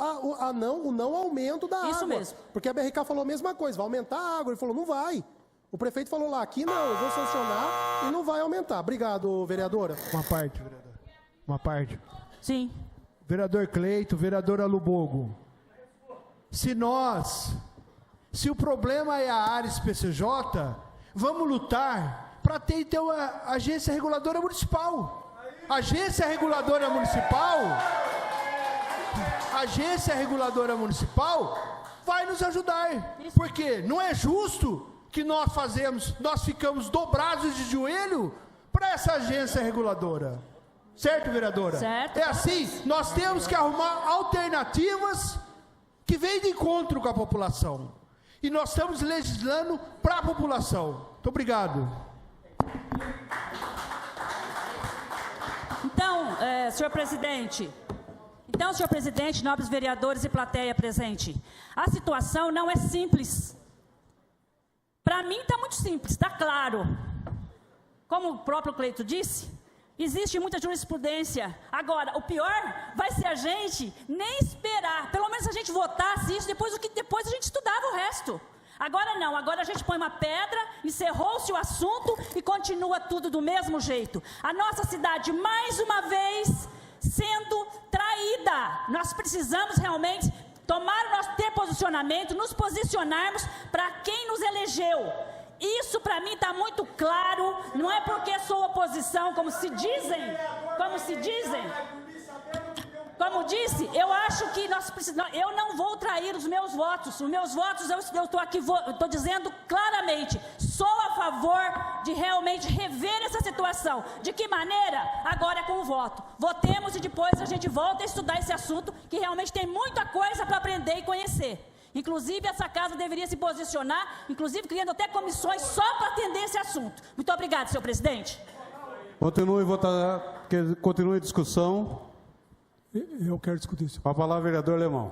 o não aumento da água. Isso mesmo. Porque a BRK falou a mesma coisa, vai aumentar a água. Ele falou, não vai. O prefeito falou lá, aqui não, eu vou sancionar e não vai aumentar. Obrigado, vereadora. Uma parte, vereador. Uma parte. Sim. Vereador Cleito, vereadora Lubogo. Se o problema é a Ares PCJ, vamos lutar para ter então a agência reguladora municipal. Agência reguladora municipal vai nos ajudar. Porque não é justo que nós ficamos dobrados de joelho para essa agência reguladora. Certo, vereadora? Certo. É assim, nós temos que arrumar alternativas que venham de encontro com a população. E nós estamos legislando para a população. Muito obrigado. Então, senhor presidente, nobres vereadores e plateia presente, a situação não é simples. Para mim está muito simples, está claro. Como o próprio Cleito disse, existe muita jurisprudência. Agora, o pior vai ser a gente nem esperar. Pelo menos a gente votasse isso, depois a gente estudava o resto. Agora não, agora a gente põe uma pedra, encerrou-se o assunto e continua tudo do mesmo jeito. A nossa cidade, mais uma vez, sendo traída. Nós precisamos realmente ter posicionamento, nos posicionarmos para quem nos elegeu. Isso para mim está muito claro, não é porque sou oposição, como disse, eu acho que eu não vou trair os meus votos. Os meus votos, eu estou aqui, estou dizendo claramente, sou a favor de realmente rever essa situação. De que maneira? Agora é com o voto. Votemos e depois a gente volta a estudar esse assunto, que realmente tem muita coisa para aprender e conhecer. Inclusive, essa casa deveria se posicionar, inclusive criando até comissões só para atender esse assunto. Muito obrigado, senhor presidente. Continue a discussão. Eu quero discutir isso. Com a palavra, vereador Alemão.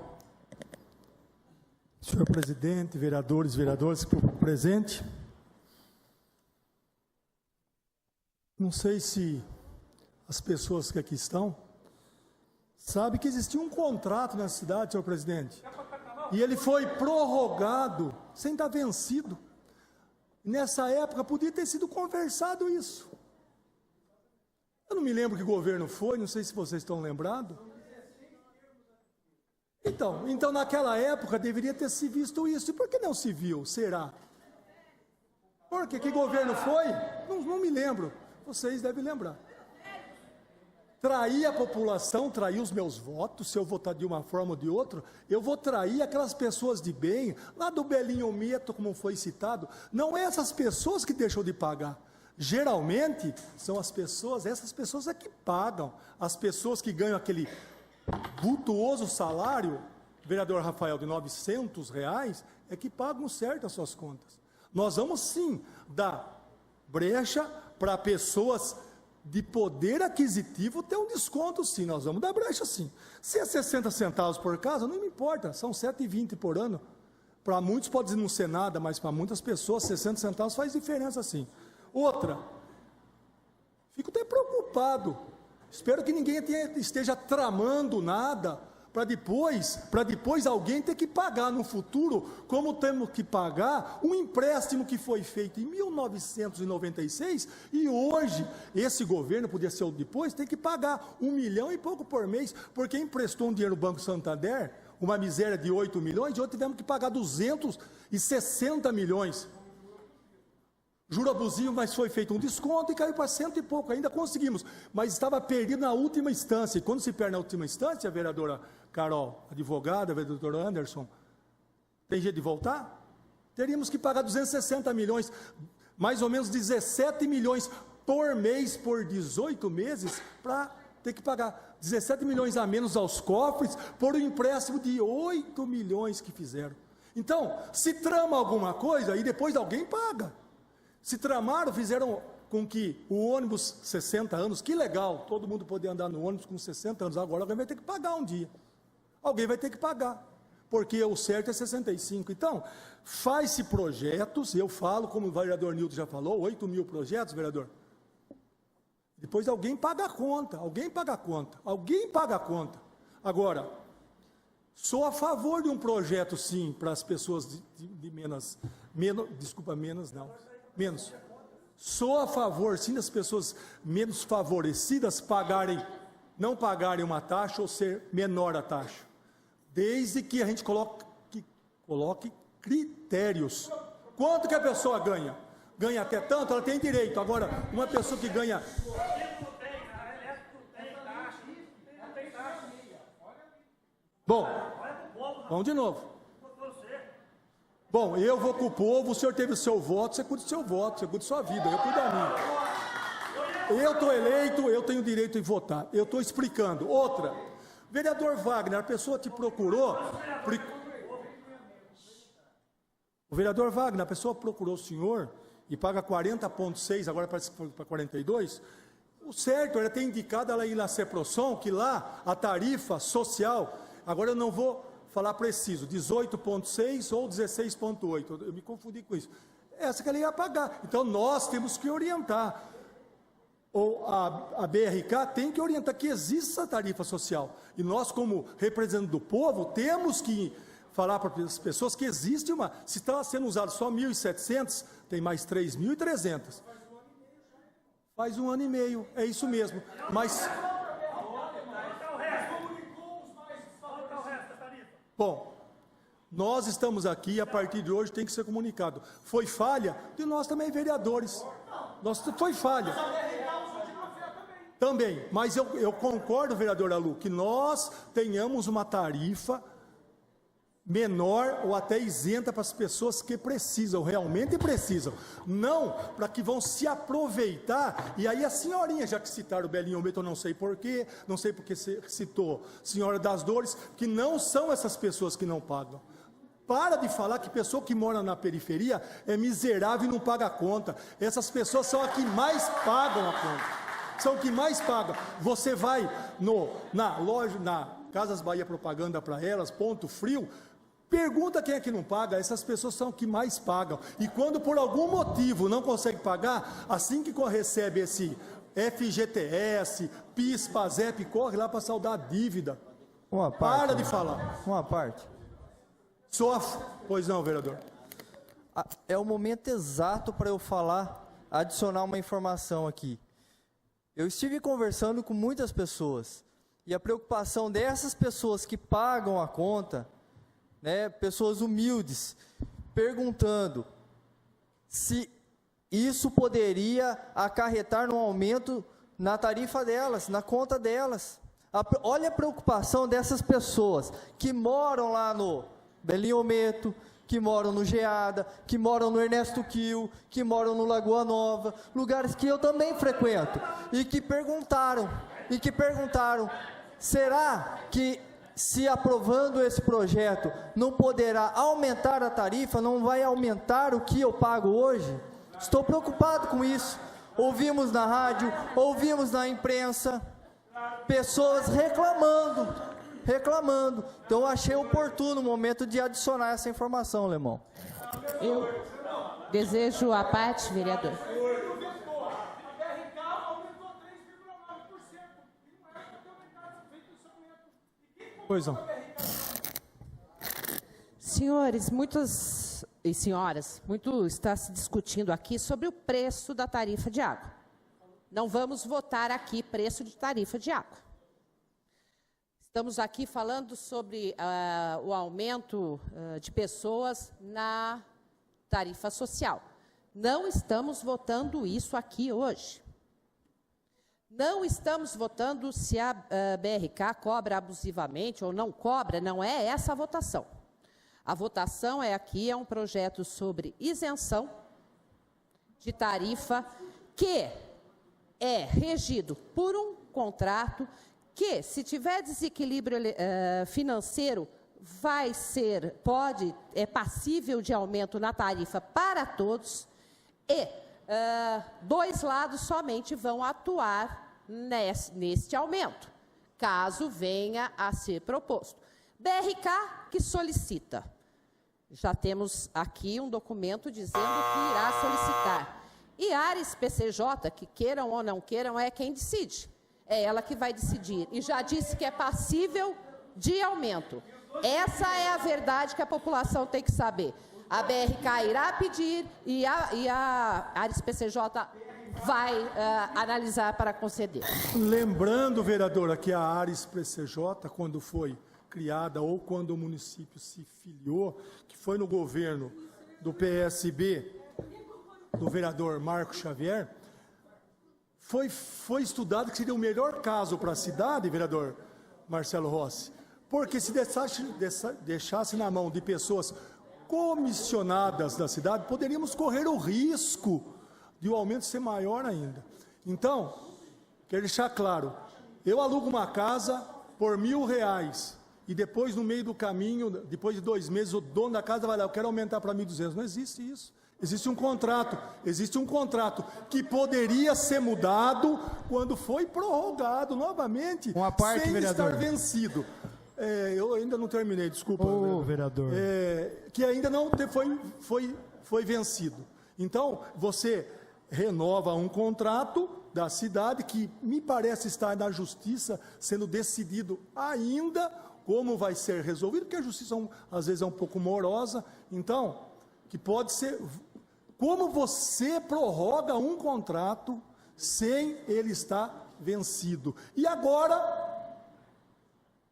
Senhor presidente, vereadores presentes. Não sei se as pessoas que aqui estão sabem que existia um contrato nessa cidade, senhor presidente. E ele foi prorrogado sem estar vencido. Nessa época podia ter sido conversado isso. Eu não me lembro que governo foi, não sei se vocês estão lembrados. Então naquela época deveria ter se visto isso. E por que não se viu? Será? Porque que governo foi? Não me lembro. Vocês devem lembrar. Trair a população, trair os meus votos, se eu votar de uma forma ou de outra, eu vou trair aquelas pessoas de bem, lá do Belinho Mieto, como foi citado, não é essas pessoas que deixam de pagar. Geralmente, são essas pessoas é que pagam, as pessoas que ganham aquele vultuoso salário, vereador Rafael, de R$900, é que pagam certo as suas contas. Nós vamos sim dar brecha para pessoas de poder aquisitivo ter um desconto, sim, nós vamos dar brecha, sim. Se é 60 centavos por casa, não me importa, são 7,20 por ano. Para muitos pode não ser nada, mas para muitas pessoas, 60 centavos faz diferença, sim. Outra, fico até preocupado, espero que ninguém esteja tramando nada, para depois alguém ter que pagar no futuro, como temos que pagar um empréstimo que foi feito em 1996, e hoje, esse governo, podia ser o depois, tem que pagar 1 milhão e pouco por mês, porque emprestou um dinheiro no Banco Santander, uma miséria de 8 milhões, e hoje tivemos que pagar 260 milhões. Juro abusivo, mas foi feito um desconto e caiu para 100 e pouco, ainda conseguimos, mas estava perdido na última instância, e quando se perde na última instância, a vereadora Carol, advogada, vereador Anderson, tem jeito de voltar? Teríamos que pagar 260 milhões, mais ou menos 17 milhões por mês, por 18 meses, para ter que pagar 17 milhões a menos aos cofres por um empréstimo de 8 milhões que fizeram. Então, se trama alguma coisa, e depois alguém paga. Se tramaram, fizeram com que o ônibus, 60 anos, que legal, todo mundo poder andar no ônibus com 60 anos, agora alguém vai ter que pagar um dia. Alguém vai ter que pagar, porque o certo é 65. Então, faz-se projetos, eu falo, como o vereador Nilton já falou, 8 mil projetos, vereador. Depois alguém paga a conta, alguém paga a conta, alguém paga a conta. Agora, sou a favor de um projeto, sim, para as pessoas de menos. Sou a favor, sim, das pessoas menos favorecidas não pagarem uma taxa ou ser menor a taxa. Desde que a gente coloque critérios. Quanto que a pessoa ganha? Ganha até tanto, ela tem direito. Agora, uma pessoa que ganha... Bom, vamos de novo. Bom, eu vou com o povo, o senhor teve o seu voto, você cuida do seu voto, você cuida da sua vida, eu cuido da minha. Eu estou eleito, eu tenho direito de votar. Eu estou explicando. Outra, vereador Wagner, a pessoa te procurou... O vereador Wagner, a pessoa procurou o senhor e paga 40,6, agora parece que foi para 42. O certo era ter indicado ela ir na CEPROSOM, que lá a tarifa social, agora eu não vou falar preciso, 18,6 ou 16,8, eu me confundi com isso. Essa que ela ia pagar. Então nós temos que orientar. Ou a BRK tem que orientar que existe essa tarifa social. E nós, como representantes do povo, temos que falar para as pessoas que existe uma... Se está sendo usado só 1.700, tem mais 3.300. Faz 1 ano e meio, é isso mesmo. Mas... Bom, nós estamos aqui, a partir de hoje tem que ser comunicado. Foi falha de nós também, vereadores. Foi falha. Também, mas eu concordo, vereador Alu, que nós tenhamos uma tarifa menor ou até isenta para as pessoas que precisam, realmente precisam. Não para que vão se aproveitar. E aí a senhorinha, já que citaram o Belinho Meto, eu não sei porquê, não sei porque citou Senhora das Dores, que não são essas pessoas que não pagam. Para de falar que pessoa que mora na periferia é miserável e não paga a conta. Essas pessoas são as que mais pagam a conta. São que mais pagam. Você vai na loja, na Casas Bahia Propaganda para elas, Ponto Frio, pergunta quem é que não paga. Essas pessoas são que mais pagam. E quando por algum motivo não consegue pagar, assim que recebe esse FGTS, PIS, PASEP, corre lá para saldar a dívida. Para de falar. Uma parte. Pois não, vereador. É o momento exato para eu adicionar uma informação aqui. Eu estive conversando com muitas pessoas, e a preocupação dessas pessoas que pagam a conta, né, pessoas humildes, perguntando se isso poderia acarretar no aumento na tarifa delas, na conta delas. Olha a preocupação dessas pessoas que moram lá no Belinho Meto, que moram no Geada, que moram no Ernesto Quil, que moram no Lagoa Nova, lugares que eu também frequento, e que perguntaram, será que se aprovando esse projeto não poderá aumentar a tarifa, não vai aumentar o que eu pago hoje? Estou preocupado com isso. Ouvimos na rádio, ouvimos na imprensa, pessoas reclamando. Então, eu achei oportuno o momento de adicionar essa informação, Lemão. Eu desejo a parte, vereador. Pois não. Senhores, e senhoras, muito está se discutindo aqui sobre o preço da tarifa de água. Não vamos votar aqui preço de tarifa de água. Estamos aqui falando sobre o aumento de pessoas na tarifa social. Não estamos votando isso aqui hoje. Não estamos votando se a BRK cobra abusivamente ou não cobra, não é essa a votação. A votação é um projeto sobre isenção de tarifa que é regido por um contrato que, se tiver desequilíbrio financeiro, é passível de aumento na tarifa para todos, e dois lados somente vão atuar neste aumento, caso venha a ser proposto. BRK que solicita. Já temos aqui um documento dizendo que irá solicitar. E a Ares PCJ, que queiram ou não queiram, é quem decide. É ela que vai decidir. E já disse que é passível de aumento. Essa é a verdade que a população tem que saber. A BRK irá pedir e a Ares PCJ vai analisar para conceder. Lembrando, vereadora, que a Ares PCJ, quando foi criada ou quando o município se filiou, que foi no governo do PSB, do vereador Marco Xavier, foi estudado que seria o melhor caso para a cidade, vereador Marcelo Rossi, porque se deixasse na mão de pessoas comissionadas da cidade, poderíamos correr o risco de o aumento ser maior ainda. Então, quero deixar claro, eu alugo uma casa por R$1.000 e depois, no meio do caminho, depois de 2 meses, o dono da casa vai lá, eu quero aumentar para 1.200. Não existe isso. Existe um contrato que poderia ser mudado quando foi prorrogado novamente, uma parte, sem vereador, estar vencido. Eu ainda não terminei, desculpa. Vereador. Que ainda não foi vencido. Então, você renova um contrato da cidade que me parece estar na justiça sendo decidido ainda como vai ser resolvido, porque a justiça às vezes é um pouco morosa. Então, que pode ser... Como você prorroga um contrato sem ele estar vencido? E agora,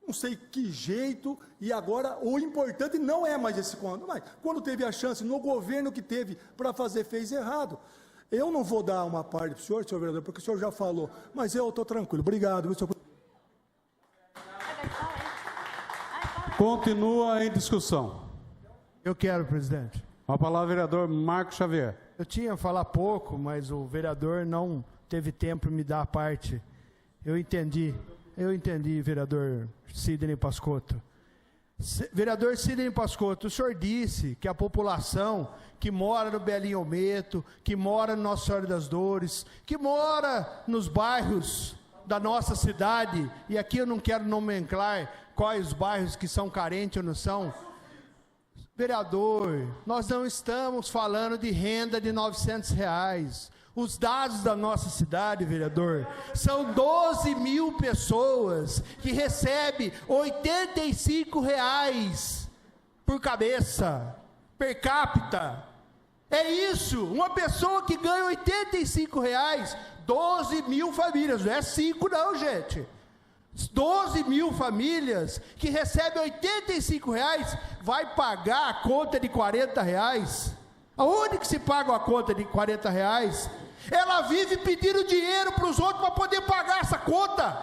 não sei que jeito, e agora o importante não é mais esse contrato. Mas quando teve a chance, no governo que teve para fazer, fez errado. Eu não vou dar uma parte para o senhor vereador, porque o senhor já falou, mas eu estou tranquilo. Obrigado, senhor. Continua em discussão. Eu quero, presidente. A palavra, vereador Marco Xavier. Eu tinha falar pouco, mas o vereador não teve tempo de me dar a parte. Eu entendi, vereador Sidney Pascotto. Vereador Sidney Pascotto, o senhor disse que a população que mora no Belinho Ometo, que mora no Nossa Senhora das Dores, que mora nos bairros da nossa cidade, e aqui eu não quero nomenclar quais bairros que são carentes ou não são. Vereador, nós não estamos falando de renda de R$900. Os dados da nossa cidade, vereador, são 12 mil pessoas que recebem R$85 por cabeça, per capita. É isso, uma pessoa que ganha R$85, 12 mil famílias, não é 5 não, gente. 12 mil famílias que recebem R$85 vai pagar a conta de R$40. Aonde que se paga a conta de R$40? Ela vive pedindo dinheiro para os outros para poder pagar essa conta,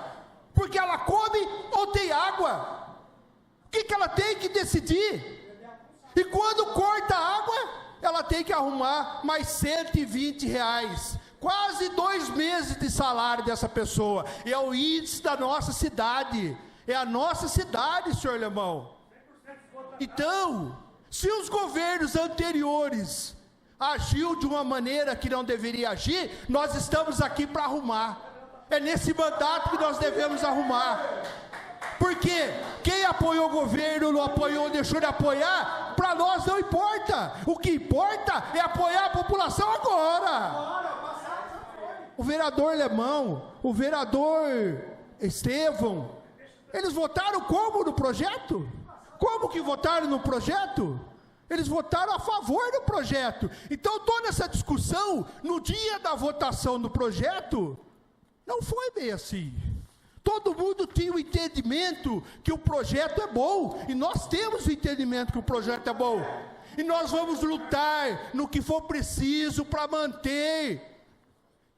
porque ela come ou tem água. O que ela tem que decidir? E quando corta a água, ela tem que arrumar mais R$120. Quase 2 meses de salário dessa pessoa. E é o índice da nossa cidade. É a nossa cidade, senhor Lemão. Então, se os governos anteriores agiu de uma maneira que não deveria agir, nós estamos aqui para arrumar. É nesse mandato que nós devemos arrumar. Porque quem apoiou o governo, não apoiou, deixou de apoiar, para nós não importa. O que importa é apoiar a população agora. O vereador Lemão, o vereador Estevão, eles votaram como no projeto? Como que votaram no projeto? Eles votaram a favor do projeto. Então toda essa discussão, no dia da votação do projeto, não foi bem assim. Todo mundo tinha o entendimento que o projeto é bom, e nós temos o entendimento que o projeto é bom. E nós vamos lutar no que for preciso para manter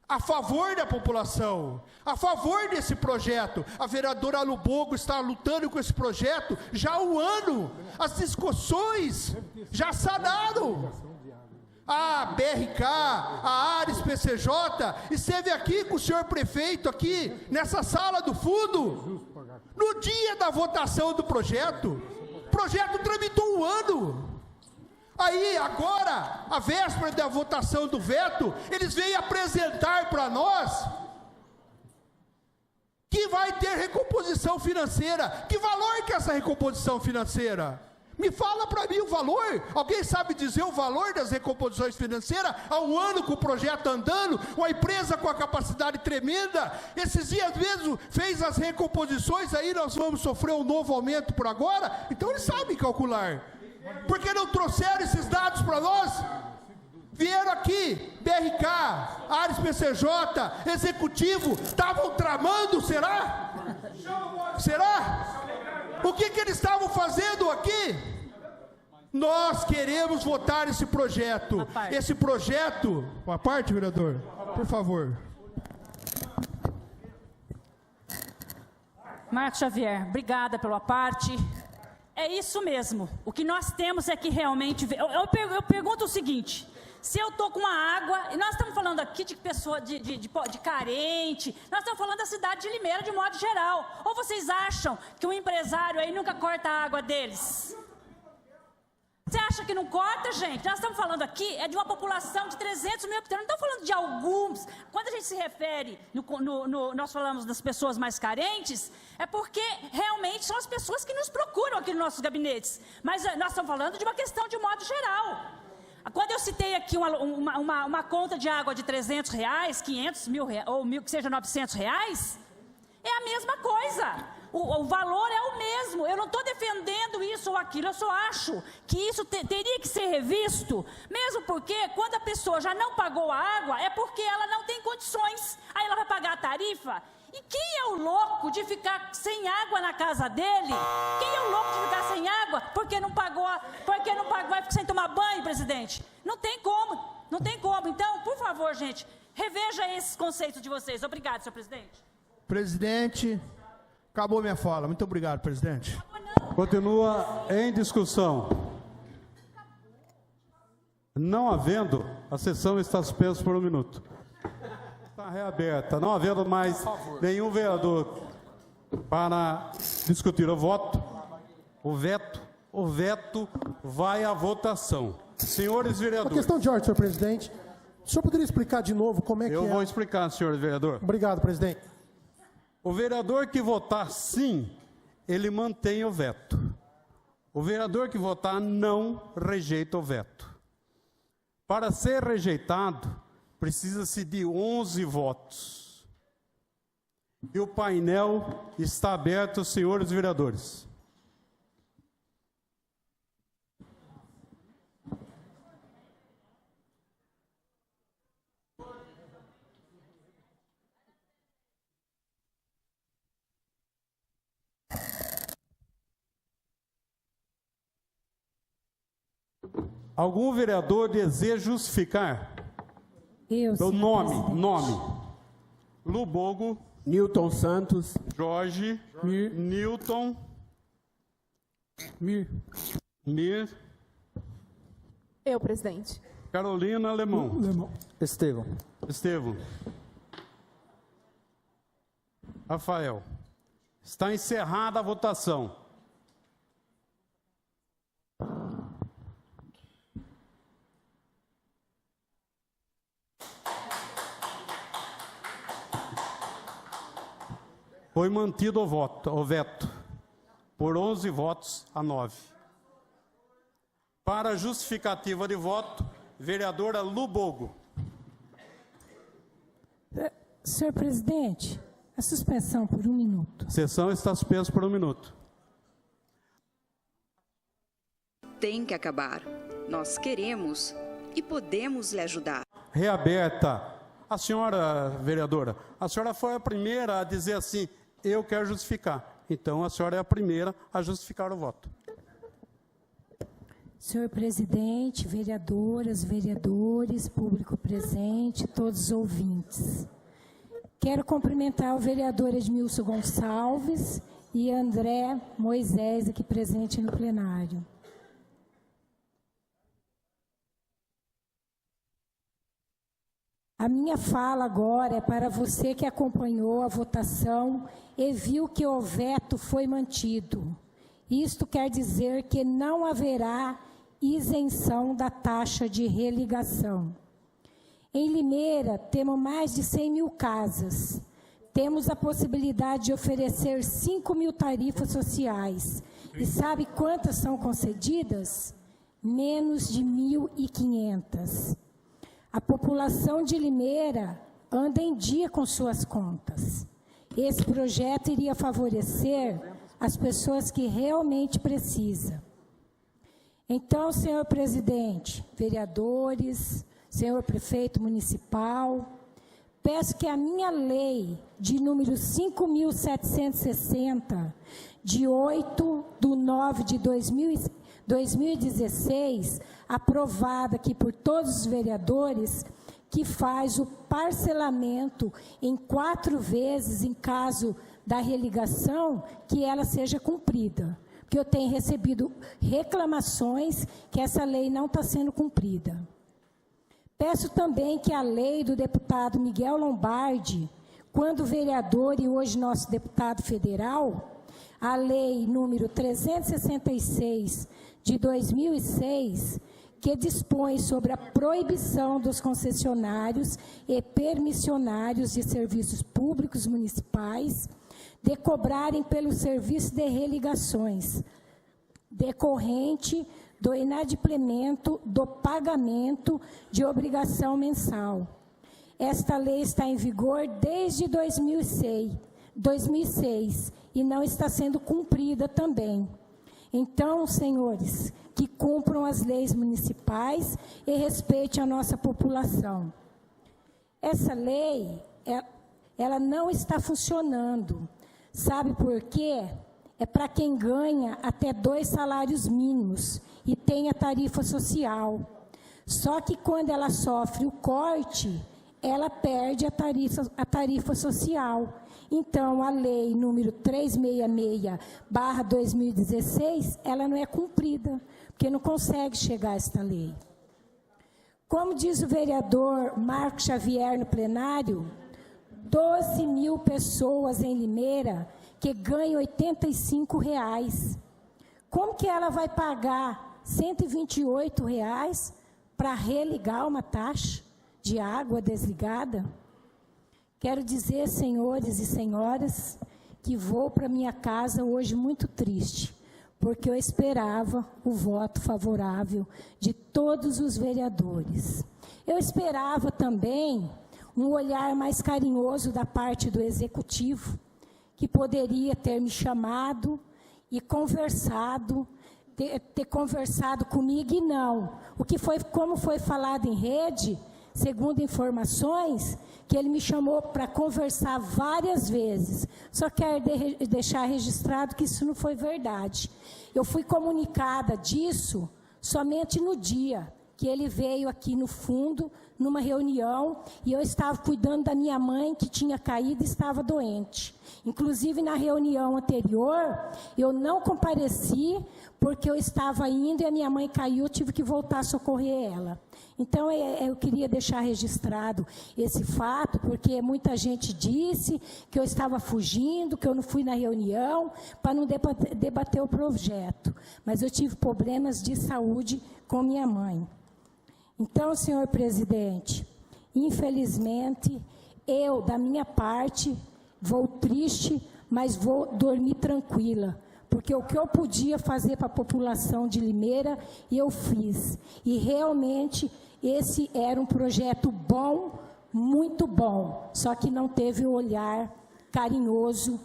a favor da população, a favor desse projeto. A vereadora Lubogo está lutando com esse projeto já há um ano. As discussões já sanaram. a BRK, a Ares PCJ, esteve aqui com o senhor prefeito, aqui nessa sala do fundo, no dia da votação do projeto. O projeto tramitou um ano. Aí, agora, a véspera da votação do veto, eles vêm apresentar para nós que vai ter recomposição financeira. Que valor que é essa recomposição financeira? Me fala para mim o valor. Alguém sabe dizer o valor das recomposições financeiras? Há um ano com o projeto andando, uma empresa com a capacidade tremenda, esses dias mesmo fez as recomposições, aí nós vamos sofrer um novo aumento por agora. Então eles sabem calcular. Por que não trouxeram esses dados para nós? Vieram aqui, BRK, Ares PCJ, Executivo, estavam tramando, será? Será? O que eles estavam fazendo aqui? Nós queremos votar esse projeto. Esse projeto... Uma parte, vereador? Por favor. Marcos Xavier, obrigada pela parte. É isso mesmo. O que nós temos é que realmente... Eu pergunto o seguinte... Se eu estou com uma água, e nós estamos falando aqui de pessoa de carente, nós estamos falando da cidade de Limeira de modo geral. Ou vocês acham que um empresário aí nunca corta a água deles? Você acha que não corta, gente? Nós estamos falando aqui é de uma população de 300 mil habitantes, não estamos falando de alguns. Quando a gente se refere, nós falamos das pessoas mais carentes, é porque realmente são as pessoas que nos procuram aqui nos nossos gabinetes. Mas nós estamos falando de uma questão de modo geral. Quando eu citei aqui uma conta de água de R$300, 500 mil, ou que seja R$900, é a mesma coisa. O valor é o mesmo. Eu não estou defendendo isso ou aquilo, eu só acho que isso teria que ser revisto, mesmo porque quando a pessoa já não pagou a água, é porque ela não tem condições. Aí ela vai pagar a tarifa. E quem é o louco de ficar sem água na casa dele? Quem é o louco de ficar sem água porque não pagou, vai ficar sem tomar banho, presidente? Não tem como, não tem como. Então, por favor, gente, reveja esses conceitos de vocês. Obrigado, senhor presidente. Presidente, acabou minha fala. Muito obrigado, presidente. Continua em discussão. Não havendo, a sessão está suspensa por 1 minuto. Está reaberta. Não havendo mais nenhum vereador para discutir o voto, o veto vai à votação. Senhores vereadores. Uma questão de ordem, senhor presidente. O senhor poderia explicar de novo como é que é? Eu vou explicar, senhor vereador. Obrigado, presidente. O vereador que votar sim, ele mantém o veto. O vereador que votar não, rejeita o veto. Para ser rejeitado, precisa-se de 11 votos. E o painel está aberto, senhores vereadores. Algum vereador deseja justificar? O nome. Lubogo. Newton Santos. Jorge. Newton. Mir. Eu, presidente. Carolina Alemão. Estevão. Rafael. Está encerrada a votação. Foi mantido o veto, por 11 votos a 9. Para justificativa de voto, vereadora Lubogo. Senhor presidente, a suspensão por 1 minuto. Sessão está suspensa por 1 minuto. Tem que acabar. Nós queremos e podemos lhe ajudar. Reaberta. A senhora, vereadora, a senhora foi a primeira a dizer assim, eu quero justificar. Então, a senhora é a primeira a justificar o voto. Senhor presidente, vereadoras, vereadores, público presente, todos os ouvintes. Quero cumprimentar o vereador Edmilson Gonçalves e André Moisés, aqui presente no plenário. A minha fala agora é para você que acompanhou a votação e viu que o veto foi mantido. Isto quer dizer que não haverá isenção da taxa de religação. Em Limeira, temos mais de 100 mil casas. Temos a possibilidade de oferecer 5 mil tarifas sociais. E sabe quantas são concedidas? Menos de 1.500. A população de Limeira anda em dia com suas contas. Esse projeto iria favorecer as pessoas que realmente precisam. Então, senhor presidente, vereadores, senhor prefeito municipal, peço que a minha lei de número 5.760, de 8/9/2016, aprovada aqui por todos os vereadores, que faz o parcelamento em 4 vezes em caso da religação, que ela seja cumprida. Porque eu tenho recebido reclamações que essa lei não está sendo cumprida. Peço também que a lei do deputado Miguel Lombardi, quando vereador e hoje nosso deputado federal, a lei número 366 de 2006, que dispõe sobre a proibição dos concessionários e permissionários de serviços públicos municipais de cobrarem pelo serviço de religações, decorrente do inadimplemento do pagamento de obrigação mensal. Esta lei está em vigor desde 2006 e não está sendo cumprida também. Então, senhores, que cumpram as leis municipais e respeitem a nossa população. Essa lei, ela não está funcionando. Sabe por quê? É para quem ganha até 2 salários mínimos e tem a tarifa social. Só que quando ela sofre o corte, ela perde a tarifa social. Então, a lei número 366/2016, ela não é cumprida, porque não consegue chegar a esta lei. Como diz o vereador Marco Xavier no plenário, 12 mil pessoas em Limeira que ganham R$ 85. Como que ela vai pagar R$ 128 para religar uma taxa de água desligada? Quero dizer, senhores e senhoras, que vou para minha casa hoje muito triste, porque eu esperava o voto favorável de todos os vereadores. Eu esperava também um olhar mais carinhoso da parte do Executivo, que poderia ter me chamado e conversado, ter conversado comigo, e não. Como foi falado em rede, segundo informações, que ele me chamou para conversar várias vezes. Só quero deixar registrado que isso não foi verdade. Eu fui comunicada disso somente no dia que ele veio aqui no fundo, numa reunião, e eu estava cuidando da minha mãe, que tinha caído e estava doente. Inclusive, na reunião anterior, eu não compareci, porque eu estava indo e a minha mãe caiu, eu tive que voltar a socorrer ela. Então, eu queria deixar registrado esse fato, porque muita gente disse que eu estava fugindo, que eu não fui na reunião, para não debater o projeto. Mas eu tive problemas de saúde com minha mãe. Então, senhor presidente, infelizmente, eu, da minha parte, vou triste, mas vou dormir tranquila, porque o que eu podia fazer para a população de Limeira, eu fiz. E realmente, esse era um projeto bom, muito bom, só que não teve o olhar carinhoso,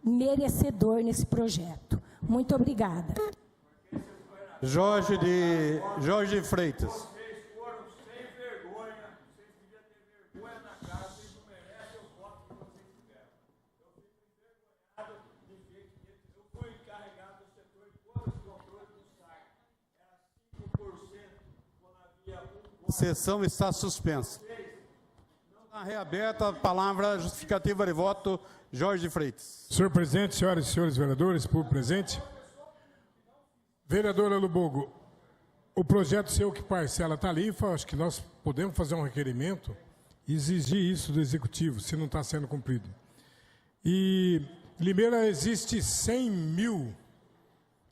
merecedor nesse projeto. Muito obrigada. Jorge de Freitas. A sessão está suspensa. Está reaberta a palavra justificativa de voto, Jorge de Freitas. Senhor presidente, senhoras e senhores vereadores, público presente. Vereadora Lubogo, o projeto seu que parcela a tarifa, acho que nós podemos fazer um requerimento exigir isso do Executivo, se não está sendo cumprido. E em Limeira existe 100 mil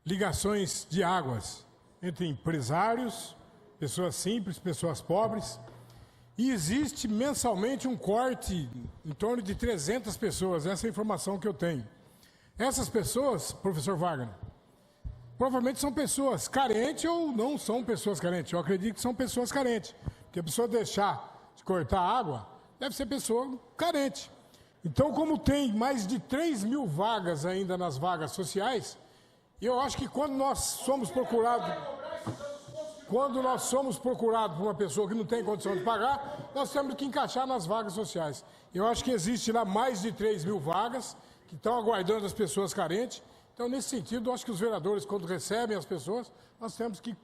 ligações de águas entre empresários, pessoas simples, pessoas pobres, e existe mensalmente um corte em torno de 300 pessoas, essa é a informação que eu tenho. Essas pessoas, professor Wagner, provavelmente são pessoas carentes ou não são pessoas carentes. Eu acredito que são pessoas carentes, porque a pessoa deixar de cortar a água deve ser pessoa carente. Então, como tem mais de 3 mil vagas ainda nas vagas sociais, eu acho que quando nós somos procurados por uma pessoa que não tem condição de pagar, nós temos que encaixar nas vagas sociais. Eu acho que existe lá mais de 3 mil vagas que estão aguardando as pessoas carentes. Então, nesse sentido, eu acho que os vereadores, quando recebem as pessoas, nós temos que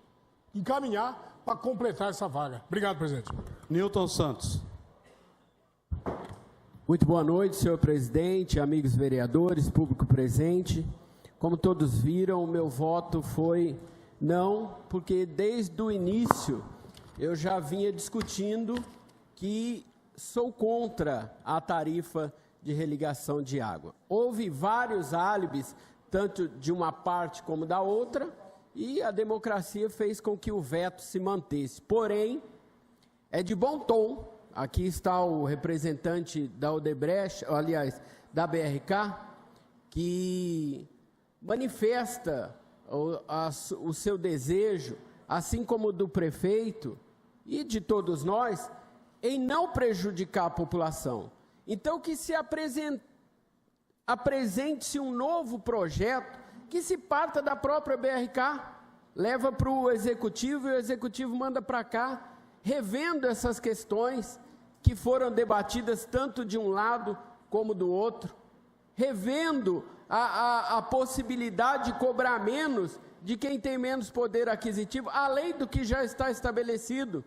encaminhar para completar essa vaga. Obrigado, presidente. Newton Santos. Muito boa noite, senhor presidente, amigos vereadores, público presente. Como todos viram, o meu voto foi não, porque desde o início eu já vinha discutindo que sou contra a tarifa de religação de água. Houve vários álibis, tanto de uma parte como da outra, e a democracia fez com que o veto se mantesse. Porém, é de bom tom, aqui está o representante da Odebrecht, aliás, da BRK, que manifesta o seu desejo, assim como o do prefeito e de todos nós, em não prejudicar a população. Então, que se apresente-se um novo projeto, que se parta da própria BRK, leva para o Executivo e o Executivo manda para cá, revendo essas questões que foram debatidas tanto de um lado como do outro, revendo a possibilidade de cobrar menos de quem tem menos poder aquisitivo, além do que já está estabelecido.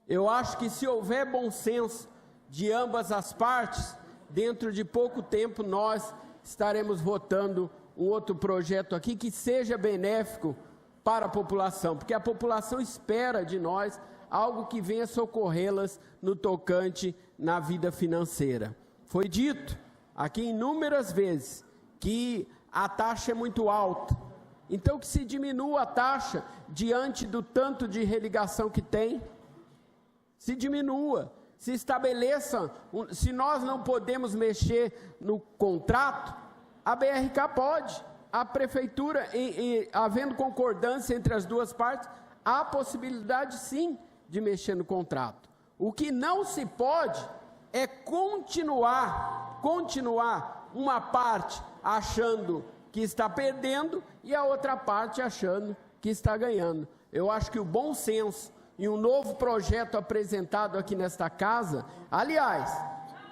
Eu acho que se houver bom senso de ambas as partes, dentro de pouco tempo nós estaremos votando um outro projeto aqui que seja benéfico para a população, porque a população espera de nós algo que venha socorrê-las no tocante na vida financeira. Foi dito aqui inúmeras vezes que a taxa é muito alta, então que se diminua a taxa diante do tanto de religação que tem, se diminua, se estabeleça, se nós não podemos mexer no contrato, a BRK pode, a prefeitura, havendo concordância entre as duas partes, há possibilidade sim de mexer no contrato. O que não se pode é continuar uma parte achando que está perdendo e a outra parte achando que está ganhando. Eu acho que o bom senso e um novo projeto apresentado aqui nesta casa, aliás,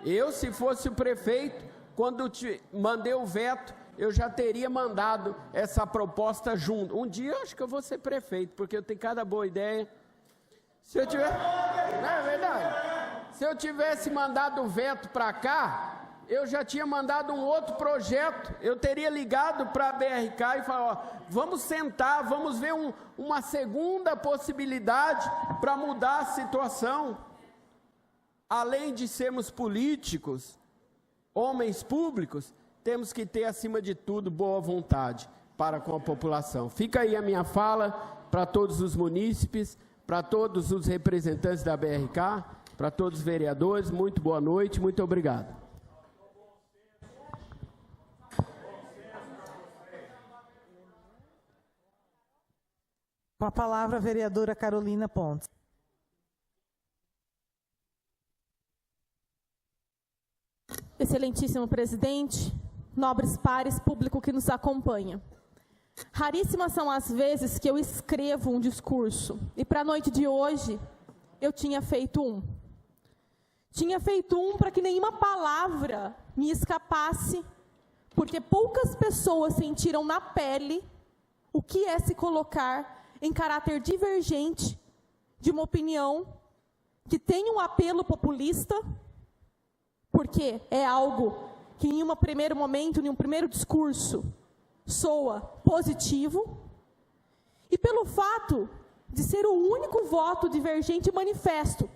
eu se fosse o prefeito, quando mandei o veto, eu já teria mandado essa proposta junto. Um dia eu acho que eu vou ser prefeito, porque eu tenho cada boa ideia. Se eu tiver... Não é verdade? Se eu tivesse mandado o veto para cá, eu já tinha mandado um outro projeto, eu teria ligado para a BRK e falado, ó, vamos sentar, vamos ver uma segunda possibilidade para mudar a situação. Além de sermos políticos, homens públicos, temos que ter, acima de tudo, boa vontade para com a população. Fica aí a minha fala para todos os munícipes, para todos os representantes da BRK, para todos os vereadores, muito boa noite, muito obrigado. Com a palavra, a vereadora Carolina Pontes. Excelentíssimo presidente, nobres pares, público que nos acompanha. Raríssimas são as vezes que eu escrevo um discurso, e para a noite de hoje, eu tinha feito um. Tinha feito um para que nenhuma palavra me escapasse, porque poucas pessoas sentiram na pele o que é se colocar em caráter divergente de uma opinião que tem um apelo populista, porque é algo que em um primeiro momento, em um primeiro discurso, soa positivo, e pelo fato de ser o único voto divergente manifesto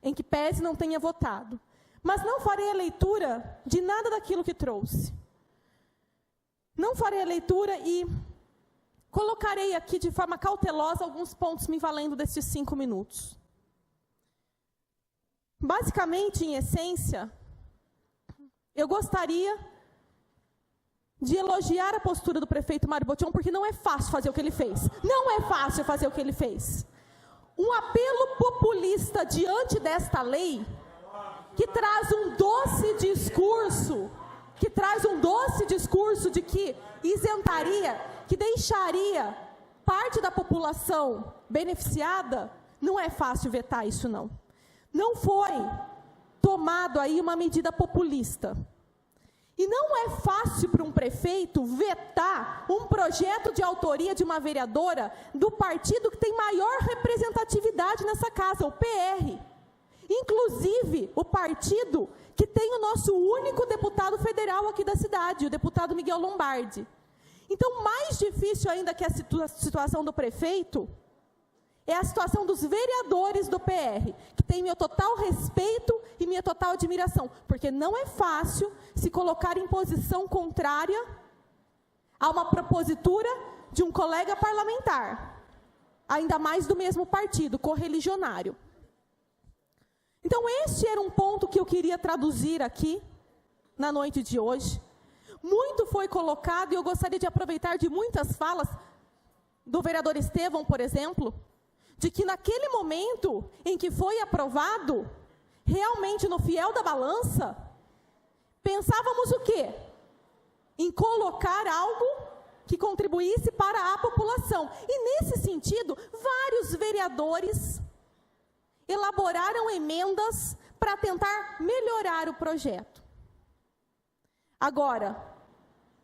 em que pese não tenha votado. Mas não farei a leitura de nada daquilo que trouxe. Não farei a leitura e colocarei aqui de forma cautelosa alguns pontos me valendo desses 5 minutos. Basicamente, em essência, eu gostaria de elogiar a postura do prefeito Mário Botion, porque não é fácil fazer o que ele fez. Não é fácil fazer o que ele fez. Um apelo populista diante desta lei, que traz um doce discurso, de que isentaria, que deixaria parte da população beneficiada, não é fácil vetar isso, não. Não foi tomado aí uma medida populista. E não é fácil para um prefeito vetar um projeto de autoria de uma vereadora do partido que tem maior representatividade nessa casa, o PR. Inclusive, o partido que tem o nosso único deputado federal aqui da cidade, o deputado Miguel Lombardi. Então, mais difícil ainda que a situação do prefeito é a situação dos vereadores do PR, que tem meu total respeito e minha total admiração, porque não é fácil se colocar em posição contrária a uma propositura de um colega parlamentar, ainda mais do mesmo partido, correligionário. Então, este era um ponto que eu queria traduzir aqui, na noite de hoje. Muito foi colocado, e eu gostaria de aproveitar de muitas falas do vereador Estevão, por exemplo, de que naquele momento em que foi aprovado, realmente no fiel da balança, pensávamos o quê? Em colocar algo que contribuísse para a população. E nesse sentido, vários vereadores elaboraram emendas para tentar melhorar o projeto. Agora,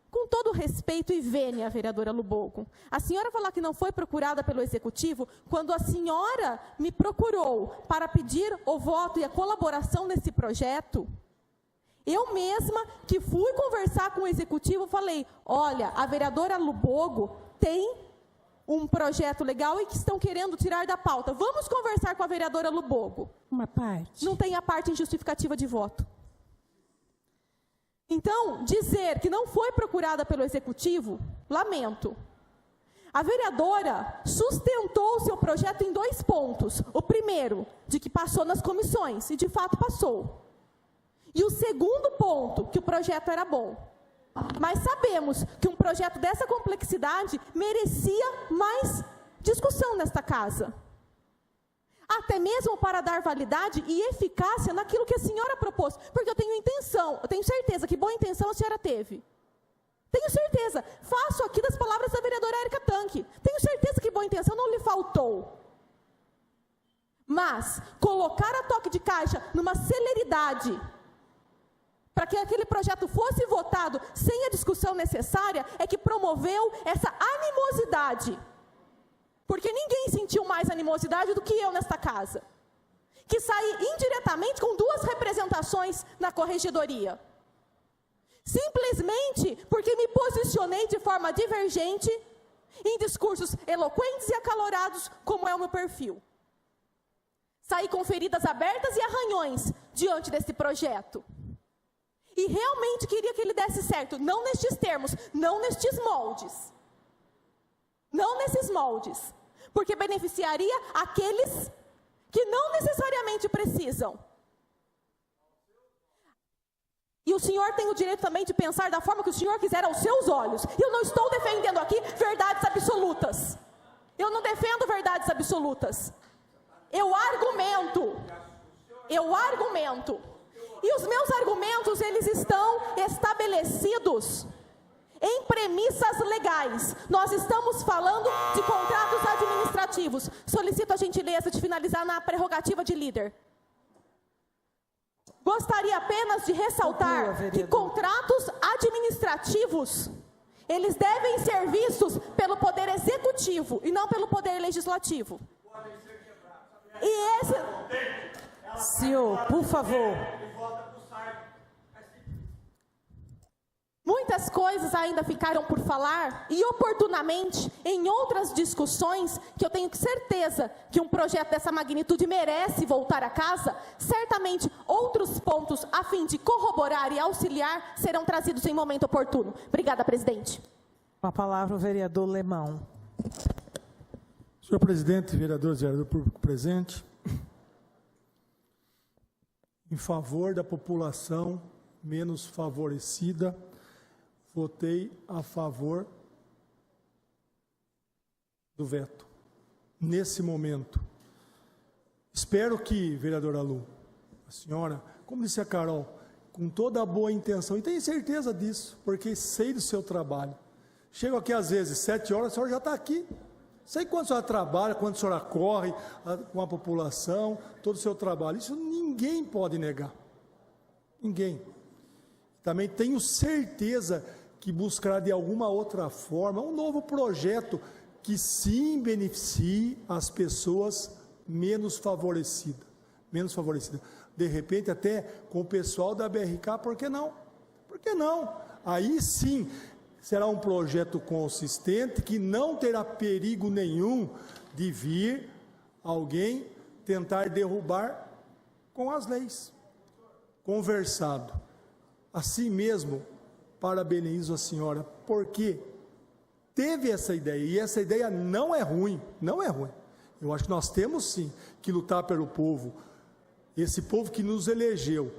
com todo respeito e vênia, vereadora Lubogo, a senhora falar que não foi procurada pelo Executivo, quando a senhora me procurou para pedir o voto e a colaboração nesse projeto, eu mesma que fui conversar com o Executivo, falei, olha, a vereadora Lubogo tem um projeto legal e que estão querendo tirar da pauta. Vamos conversar com a vereadora Lubogo. Uma parte. Não tem a parte em justificativa de voto. Então, dizer que não foi procurada pelo Executivo, lamento. A vereadora sustentou o seu projeto em 2 pontos. O primeiro, de que passou nas comissões, e de fato passou. E o segundo ponto, que o projeto era bom. Mas sabemos que um projeto dessa complexidade merecia mais discussão nesta casa. Até mesmo para dar validade e eficácia naquilo que a senhora propôs. Porque eu tenho certeza que boa intenção a senhora teve. Tenho certeza. Faço aqui das palavras da vereadora Érica Tanque. Tenho certeza que boa intenção não lhe faltou. Mas colocar a toque de caixa numa celeridade para que aquele projeto fosse votado sem a discussão necessária, é que promoveu essa animosidade. Porque ninguém sentiu mais animosidade do que eu nesta casa. Que saí indiretamente com 2 representações na corregedoria. Simplesmente porque me posicionei de forma divergente em discursos eloquentes e acalorados, como é o meu perfil. Saí com feridas abertas e arranhões diante desse projeto. E realmente queria que ele desse certo, não nestes termos, não nestes moldes. Não nesses moldes. Porque beneficiaria aqueles que não necessariamente precisam. E o senhor tem o direito também de pensar da forma que o senhor quiser aos seus olhos. Eu não estou defendendo aqui verdades absolutas. Eu não defendo verdades absolutas. Eu argumento. E os meus argumentos, eles estão estabelecidos em premissas legais. Nós estamos falando de contratos administrativos. Solicito a gentileza de finalizar na prerrogativa de líder. Gostaria apenas de ressaltar que contratos administrativos, eles devem ser vistos pelo Poder Executivo e não pelo Poder Legislativo. E esse... Senhor, por favor. Muitas coisas ainda ficaram por falar e, oportunamente, em outras discussões, que eu tenho certeza que um projeto dessa magnitude merece voltar a casa, certamente outros pontos a fim de corroborar e auxiliar serão trazidos em momento oportuno. Obrigada, presidente. Com a palavra o vereador Lemão. Senhor presidente, vereadores e vereador público presente, em favor da população menos favorecida, votei a favor do veto, nesse momento. Espero que, vereadora Lu, a senhora, como disse a Carol, com toda a boa intenção, e tenho certeza disso, porque sei do seu trabalho. Chego aqui às vezes, 7 horas, a senhora já está aqui. Sei quanto a senhora trabalha, quanto a senhora corre com a população, todo o seu trabalho. Isso ninguém pode negar. Ninguém. Também tenho certeza que buscará de alguma outra forma um novo projeto que sim beneficie as pessoas menos favorecidas. Menos favorecidas. De repente até com o pessoal da BRK, por que não? Por que não? Aí sim será um projeto consistente que não terá perigo nenhum de vir alguém tentar derrubar com as leis. Conversado. Assim mesmo, parabenizo a senhora, porque teve essa ideia, e essa ideia não é ruim, não é ruim. Eu acho que nós temos sim que lutar pelo povo, esse povo que nos elegeu.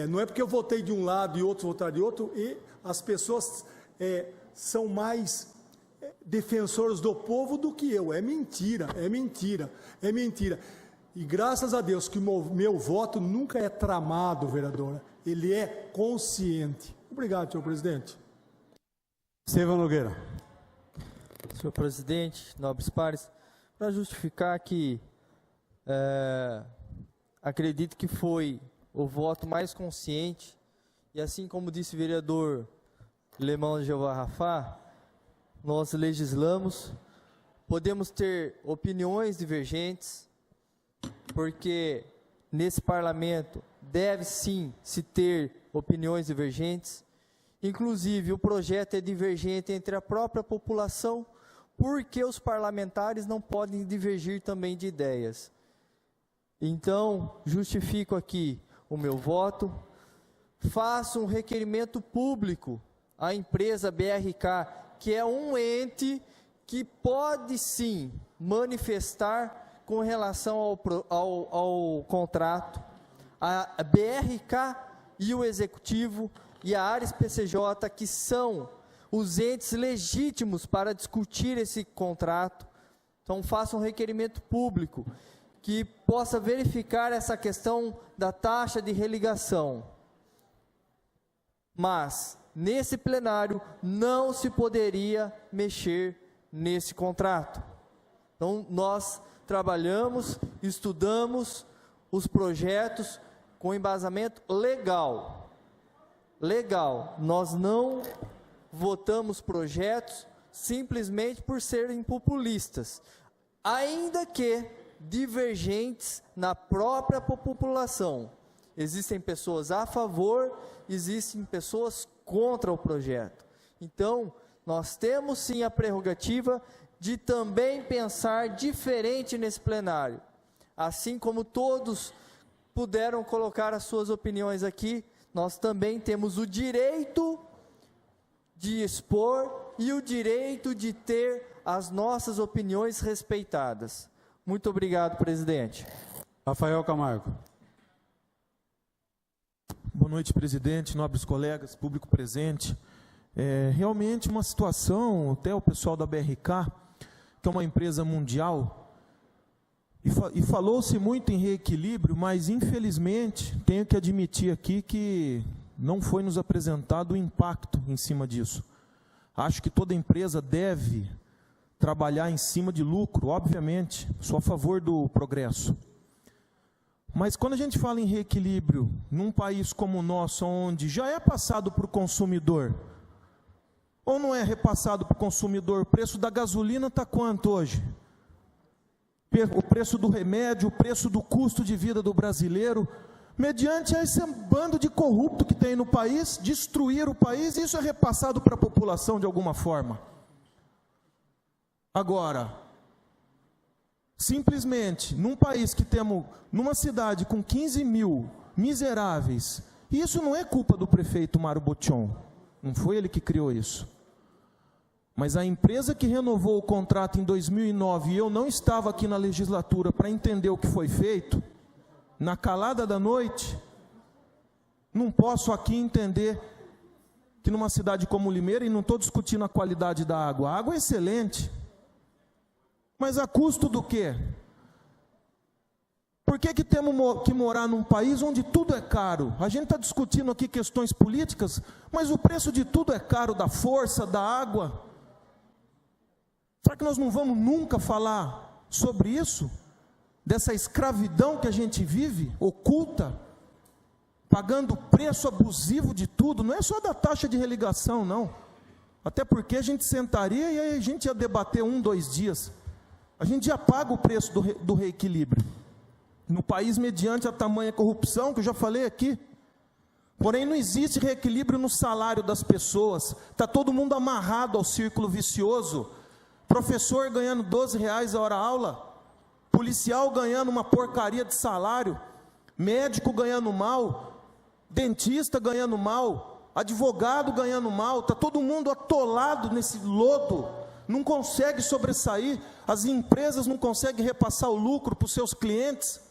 Não é porque eu votei de um lado e outros votaram de outro, e as pessoas são mais defensores do povo do que eu. É mentira, é mentira, é mentira. E graças a Deus que o meu voto nunca é tramado, vereadora. Ele é consciente. Obrigado, senhor presidente. Silvio Nogueira. Senhor presidente, nobres pares, para justificar que acredito que foi o voto mais consciente, e assim como disse o vereador Lemão Jeová Rafá, nós legislamos, podemos ter opiniões divergentes, porque nesse parlamento deve sim se ter opiniões divergentes, inclusive o projeto é divergente entre a própria população, porque os parlamentares não podem divergir também de ideias. Então, justifico aqui o meu voto, faço um requerimento público à empresa BRK, que é um ente que pode sim manifestar com relação ao contrato, a BRK e o Executivo e a Ares PCJ, que são os entes legítimos para discutir esse contrato. Então, faça um requerimento público que possa verificar essa questão da taxa de religação. Mas, nesse plenário, não se poderia mexer nesse contrato. Então, nós trabalhamos, estudamos os projetos com embasamento legal. Legal. Nós não votamos projetos simplesmente por serem populistas, ainda que divergentes na própria população. Existem pessoas a favor, existem pessoas contra o projeto. Então, nós temos sim a prerrogativa de também pensar diferente nesse plenário. Assim como todos puderam colocar as suas opiniões aqui, nós também temos o direito de expor e o direito de ter as nossas opiniões respeitadas. Muito obrigado, presidente. Rafael Camargo. Boa noite, presidente, nobres colegas, público presente. Realmente uma situação, até o pessoal da BRK, que é uma empresa mundial, e falou-se muito em reequilíbrio, mas infelizmente tenho que admitir aqui que não foi nos apresentado o impacto em cima disso. Acho que toda empresa deve trabalhar em cima de lucro, obviamente, sou a favor do progresso. Mas quando a gente fala em reequilíbrio, num país como o nosso, onde já é passado para o consumidor, ou não é repassado para o consumidor, o preço da gasolina está quanto hoje? O preço do remédio, o preço do custo de vida do brasileiro, mediante esse bando de corrupto que tem no país, destruir o país, e isso é repassado para a população de alguma forma. Agora, simplesmente, num país que temos, numa cidade com 15 mil miseráveis, e isso não é culpa do prefeito Mário Botion, não foi ele que criou isso. Mas a empresa que renovou o contrato em 2009, e eu não estava aqui na legislatura para entender o que foi feito, na calada da noite, não posso aqui entender que numa cidade como Limeira, e não estou discutindo a qualidade da água, a água é excelente, mas a custo do quê? Por que temos que morar num país onde tudo é caro? A gente está discutindo aqui questões políticas, mas o preço de tudo é caro, da força, da água. Será que nós não vamos nunca falar sobre isso? Dessa escravidão que a gente vive, oculta, pagando preço abusivo de tudo, não é só da taxa de religação, não. Até porque a gente sentaria e aí a gente ia debater 1, 2 dias. A gente já paga o preço do reequilíbrio. No país, mediante a tamanha corrupção, que eu já falei aqui. Porém, não existe reequilíbrio no salário das pessoas. Está todo mundo amarrado ao círculo vicioso. Professor ganhando R$12 a hora-aula. Policial ganhando uma porcaria de salário, médico ganhando mal, dentista ganhando mal, advogado ganhando mal, está todo mundo atolado nesse lodo, não consegue sobressair, as empresas não conseguem repassar o lucro para os seus clientes.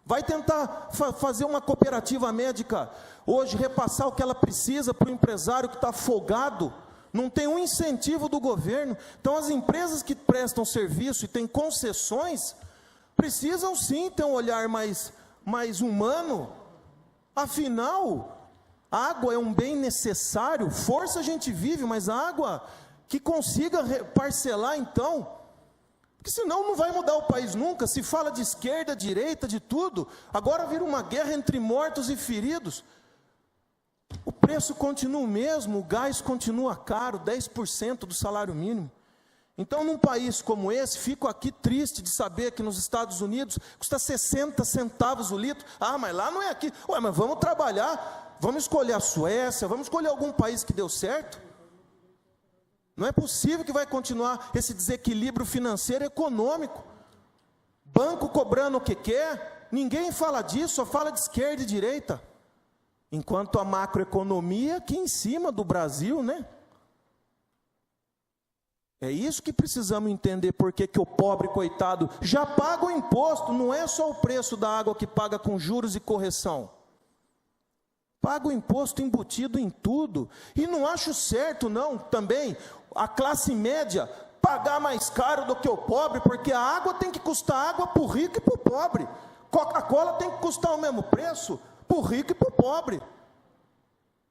Vai tentar fazer uma cooperativa médica hoje, repassar o que ela precisa para o empresário que está afogado, não tem um incentivo do governo. Então as empresas que prestam serviço e têm concessões, precisam sim ter um olhar mais humano. Afinal, água é um bem necessário, força a gente vive, mas água que consiga parcelar então, porque senão não vai mudar o país nunca. Se fala de esquerda, direita, de tudo, agora vira uma guerra entre mortos e feridos. O preço continua o mesmo, o gás continua caro, 10% do salário mínimo. Então, num país como esse, fico aqui triste de saber que nos Estados Unidos custa 60 centavos o litro. Ah, mas lá não é aqui. Ué, mas vamos trabalhar, vamos escolher a Suécia, vamos escolher algum país que deu certo. Não é possível que vai continuar esse desequilíbrio financeiro e econômico. Banco cobrando o que quer, ninguém fala disso, só fala de esquerda e direita. Enquanto a macroeconomia aqui em cima do Brasil, né? É isso que precisamos entender, porque que o pobre coitado já paga o imposto, não é só o preço da água que paga com juros e correção. Paga o imposto embutido em tudo. E não acho certo, não, também, a classe média pagar mais caro do que o pobre, porque a água tem que custar água para o rico e para o pobre. Coca-Cola tem que custar o mesmo preço para o rico e para o pobre.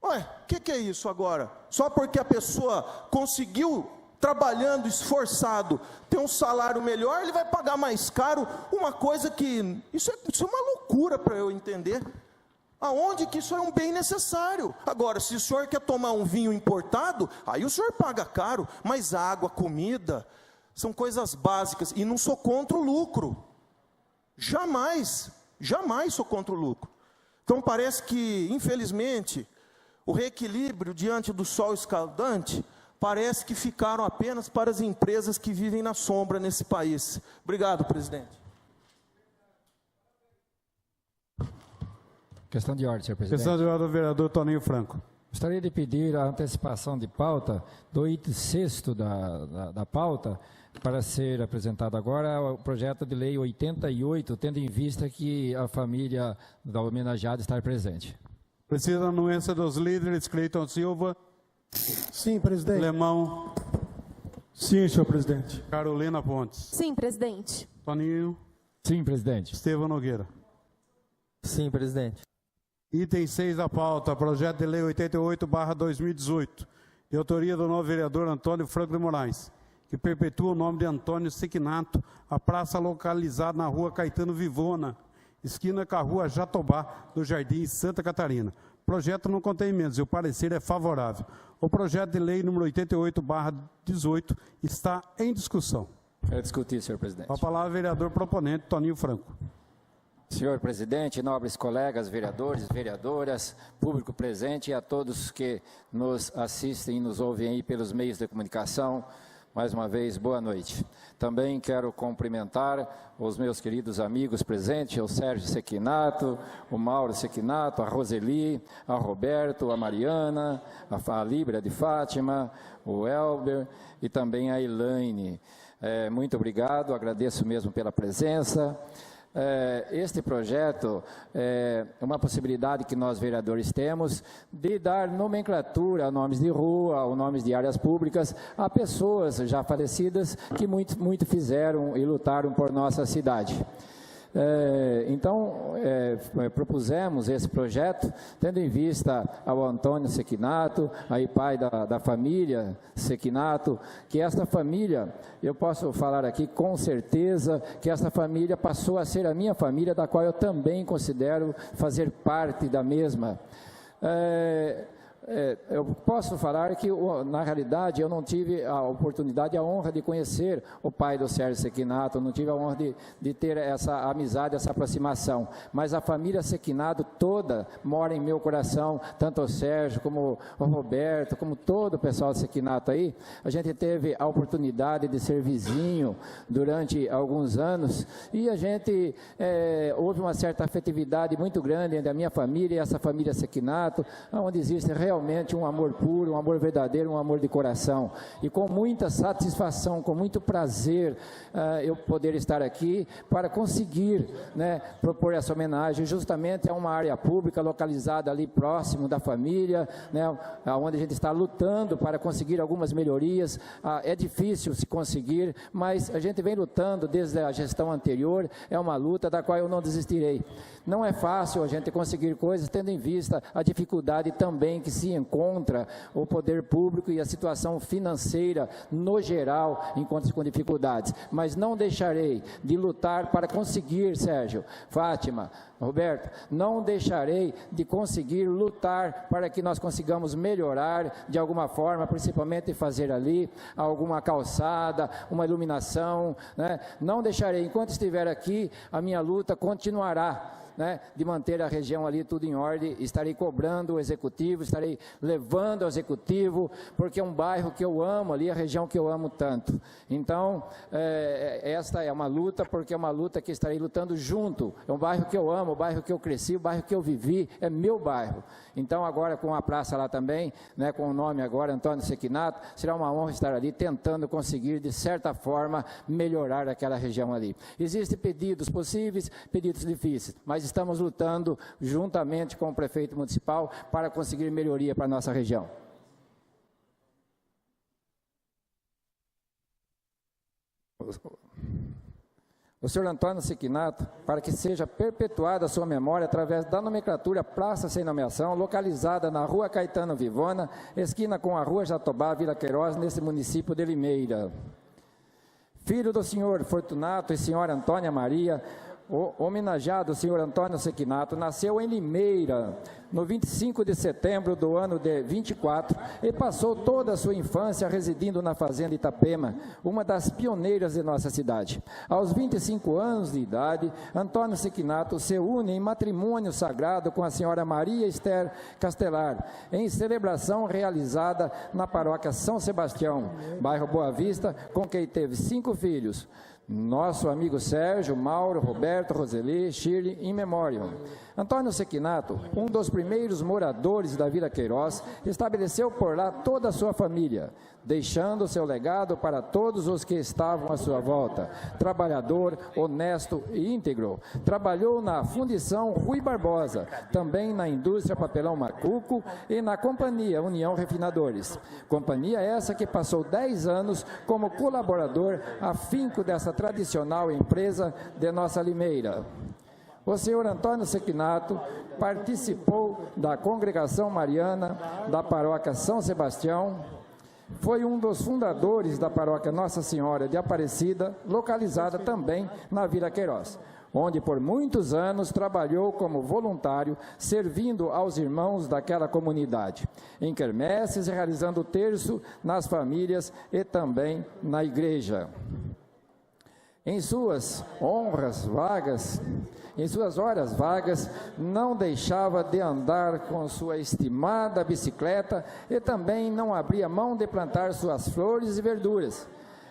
Ué, o que é isso agora? Só porque a pessoa conseguiu, trabalhando, esforçado, ter um salário melhor, ele vai pagar mais caro uma coisa que... Isso é uma loucura para eu entender. Aonde que isso é um bem necessário? Agora, se o senhor quer tomar um vinho importado, aí o senhor paga caro, mas água, comida, são coisas básicas, e não sou contra o lucro. Jamais sou contra o lucro. Então parece que, infelizmente, o reequilíbrio diante do sol escaldante parece que ficaram apenas para as empresas que vivem na sombra nesse país. Obrigado, presidente. Questão de ordem, senhor presidente. Questão de ordem do vereador Toninho Franco. Gostaria de pedir a antecipação de pauta do item 6º da pauta, para ser apresentado agora o projeto de lei 88, tendo em vista que a família da homenageada está presente. Precisa da anuência dos líderes. Cleiton Silva. Sim, presidente. Lemão. Sim, senhor presidente. Carolina Pontes. Sim, presidente. Toninho. Sim, presidente. Estevão Nogueira. Sim, presidente. Item 6 da pauta, projeto de lei 88/2018, de autoria do novo vereador Antônio Franco de Moraes, que perpetua o nome de Antônio Siquinato, a praça localizada na rua Caetano Vivona, esquina com a rua Jatobá, do Jardim Santa Catarina. O projeto não contém emendas e o parecer é favorável. O projeto de lei número 88/18 está em discussão. Quero discutir, senhor presidente. Com a palavra, vereador proponente Toninho Franco. Senhor presidente, nobres colegas, vereadores, vereadoras, público presente e a todos que nos assistem e nos ouvem aí pelos meios de comunicação, mais uma vez, boa noite. Também quero cumprimentar os meus queridos amigos presentes, o Sérgio Sequinato, o Mauro Sequinato, a Roseli, a Roberto, a Mariana, a Líbria de Fátima, o Elber e também a Elaine. Muito obrigado, agradeço mesmo pela presença. Este projeto é uma possibilidade que nós vereadores temos de dar nomenclatura a nomes de rua, a nomes de áreas públicas, a pessoas já falecidas que muito fizeram e lutaram por nossa cidade. Então, propusemos esse projeto, tendo em vista ao Antônio Sequinato, aí pai da família Sequinato, que esta família, eu posso falar aqui com certeza, que esta família passou a ser a minha família, da qual eu também considero fazer parte da mesma. Eu posso falar que, na realidade, eu não tive a oportunidade, a honra de conhecer o pai do Sérgio Sequinato, não tive a honra de ter essa amizade, essa aproximação, mas a família Sequinato toda mora em meu coração, tanto o Sérgio como o Roberto, como todo o pessoal do Sequinato aí. A gente teve a oportunidade de ser vizinho durante alguns anos e a gente, houve uma certa afetividade muito grande entre a minha família e essa família Sequinato, onde existe realmente um amor puro, um amor verdadeiro, um amor de coração. E com muita satisfação, com muito prazer, eu poder estar aqui para conseguir, propor essa homenagem justamente a uma área pública localizada ali próximo da família, onde a gente está lutando para conseguir algumas melhorias. É difícil se conseguir, mas a gente vem lutando desde a gestão anterior, é uma luta da qual eu não desistirei. Não é fácil a gente conseguir coisas, tendo em vista a dificuldade também que se encontra o poder público e a situação financeira, no geral, encontra-se com dificuldades. Mas não deixarei de lutar para conseguir, Sérgio, Fátima, Roberto, não deixarei de conseguir lutar para que nós consigamos melhorar de alguma forma, principalmente fazer ali alguma calçada, uma iluminação, Não deixarei, enquanto estiver aqui, a minha luta continuará. De manter a região ali tudo em ordem, estarei cobrando o executivo, estarei levando ao executivo, porque é um bairro que eu amo ali, a região que eu amo tanto. Então, esta é uma luta, porque é uma luta que estarei lutando junto. É um bairro que eu amo, o bairro que eu cresci, o bairro que eu vivi, é meu bairro. Então, agora com a praça lá também, com o nome agora, Antônio Sequinato, será uma honra estar ali tentando conseguir, de certa forma, melhorar aquela região ali. Existem pedidos possíveis, pedidos difíceis, mas estamos lutando juntamente com o prefeito municipal para conseguir melhoria para a nossa região. O senhor Antônio Sequinato, para que seja perpetuada a sua memória através da nomenclatura Praça Sem Nomeação, localizada na Rua Caetano Vivona, esquina com a Rua Jatobá, Vila Queiroz, nesse município de Limeira. Filho do senhor Fortunato e senhora Antônia Maria, o homenageado senhor Antônio Sequinato nasceu em Limeira, no 25 de setembro do ano de 24, e passou toda a sua infância residindo na fazenda Itapema, uma das pioneiras de nossa cidade. Aos 25 anos de idade, Antônio Sequinato se une em matrimônio sagrado com a senhora Maria Esther Castelar, em celebração realizada na paróquia São Sebastião, bairro Boa Vista, com quem teve 5 filhos. Nosso amigo Sérgio, Mauro, Roberto, Roseli, Shirley, in memoriam. Antônio Sequinato, um dos primeiros moradores da Vila Queiroz, estabeleceu por lá toda a sua família, deixando seu legado para todos os que estavam à sua volta. Trabalhador, honesto e íntegro, trabalhou na Fundição Rui Barbosa, também na Indústria Papelão Macuco e na Companhia União Refinadores. Companhia essa que passou 10 anos como colaborador afinco dessa tradicional empresa de nossa Limeira. O senhor Antônio Sequinato participou da Congregação Mariana da Paróquia São Sebastião, foi um dos fundadores da Paróquia Nossa Senhora de Aparecida, localizada também na Vila Queiroz, onde por muitos anos trabalhou como voluntário, servindo aos irmãos daquela comunidade, em quermesses e realizando o terço nas famílias e também na igreja. Em suas horas vagas, não deixava de andar com sua estimada bicicleta e também não abria mão de plantar suas flores e verduras.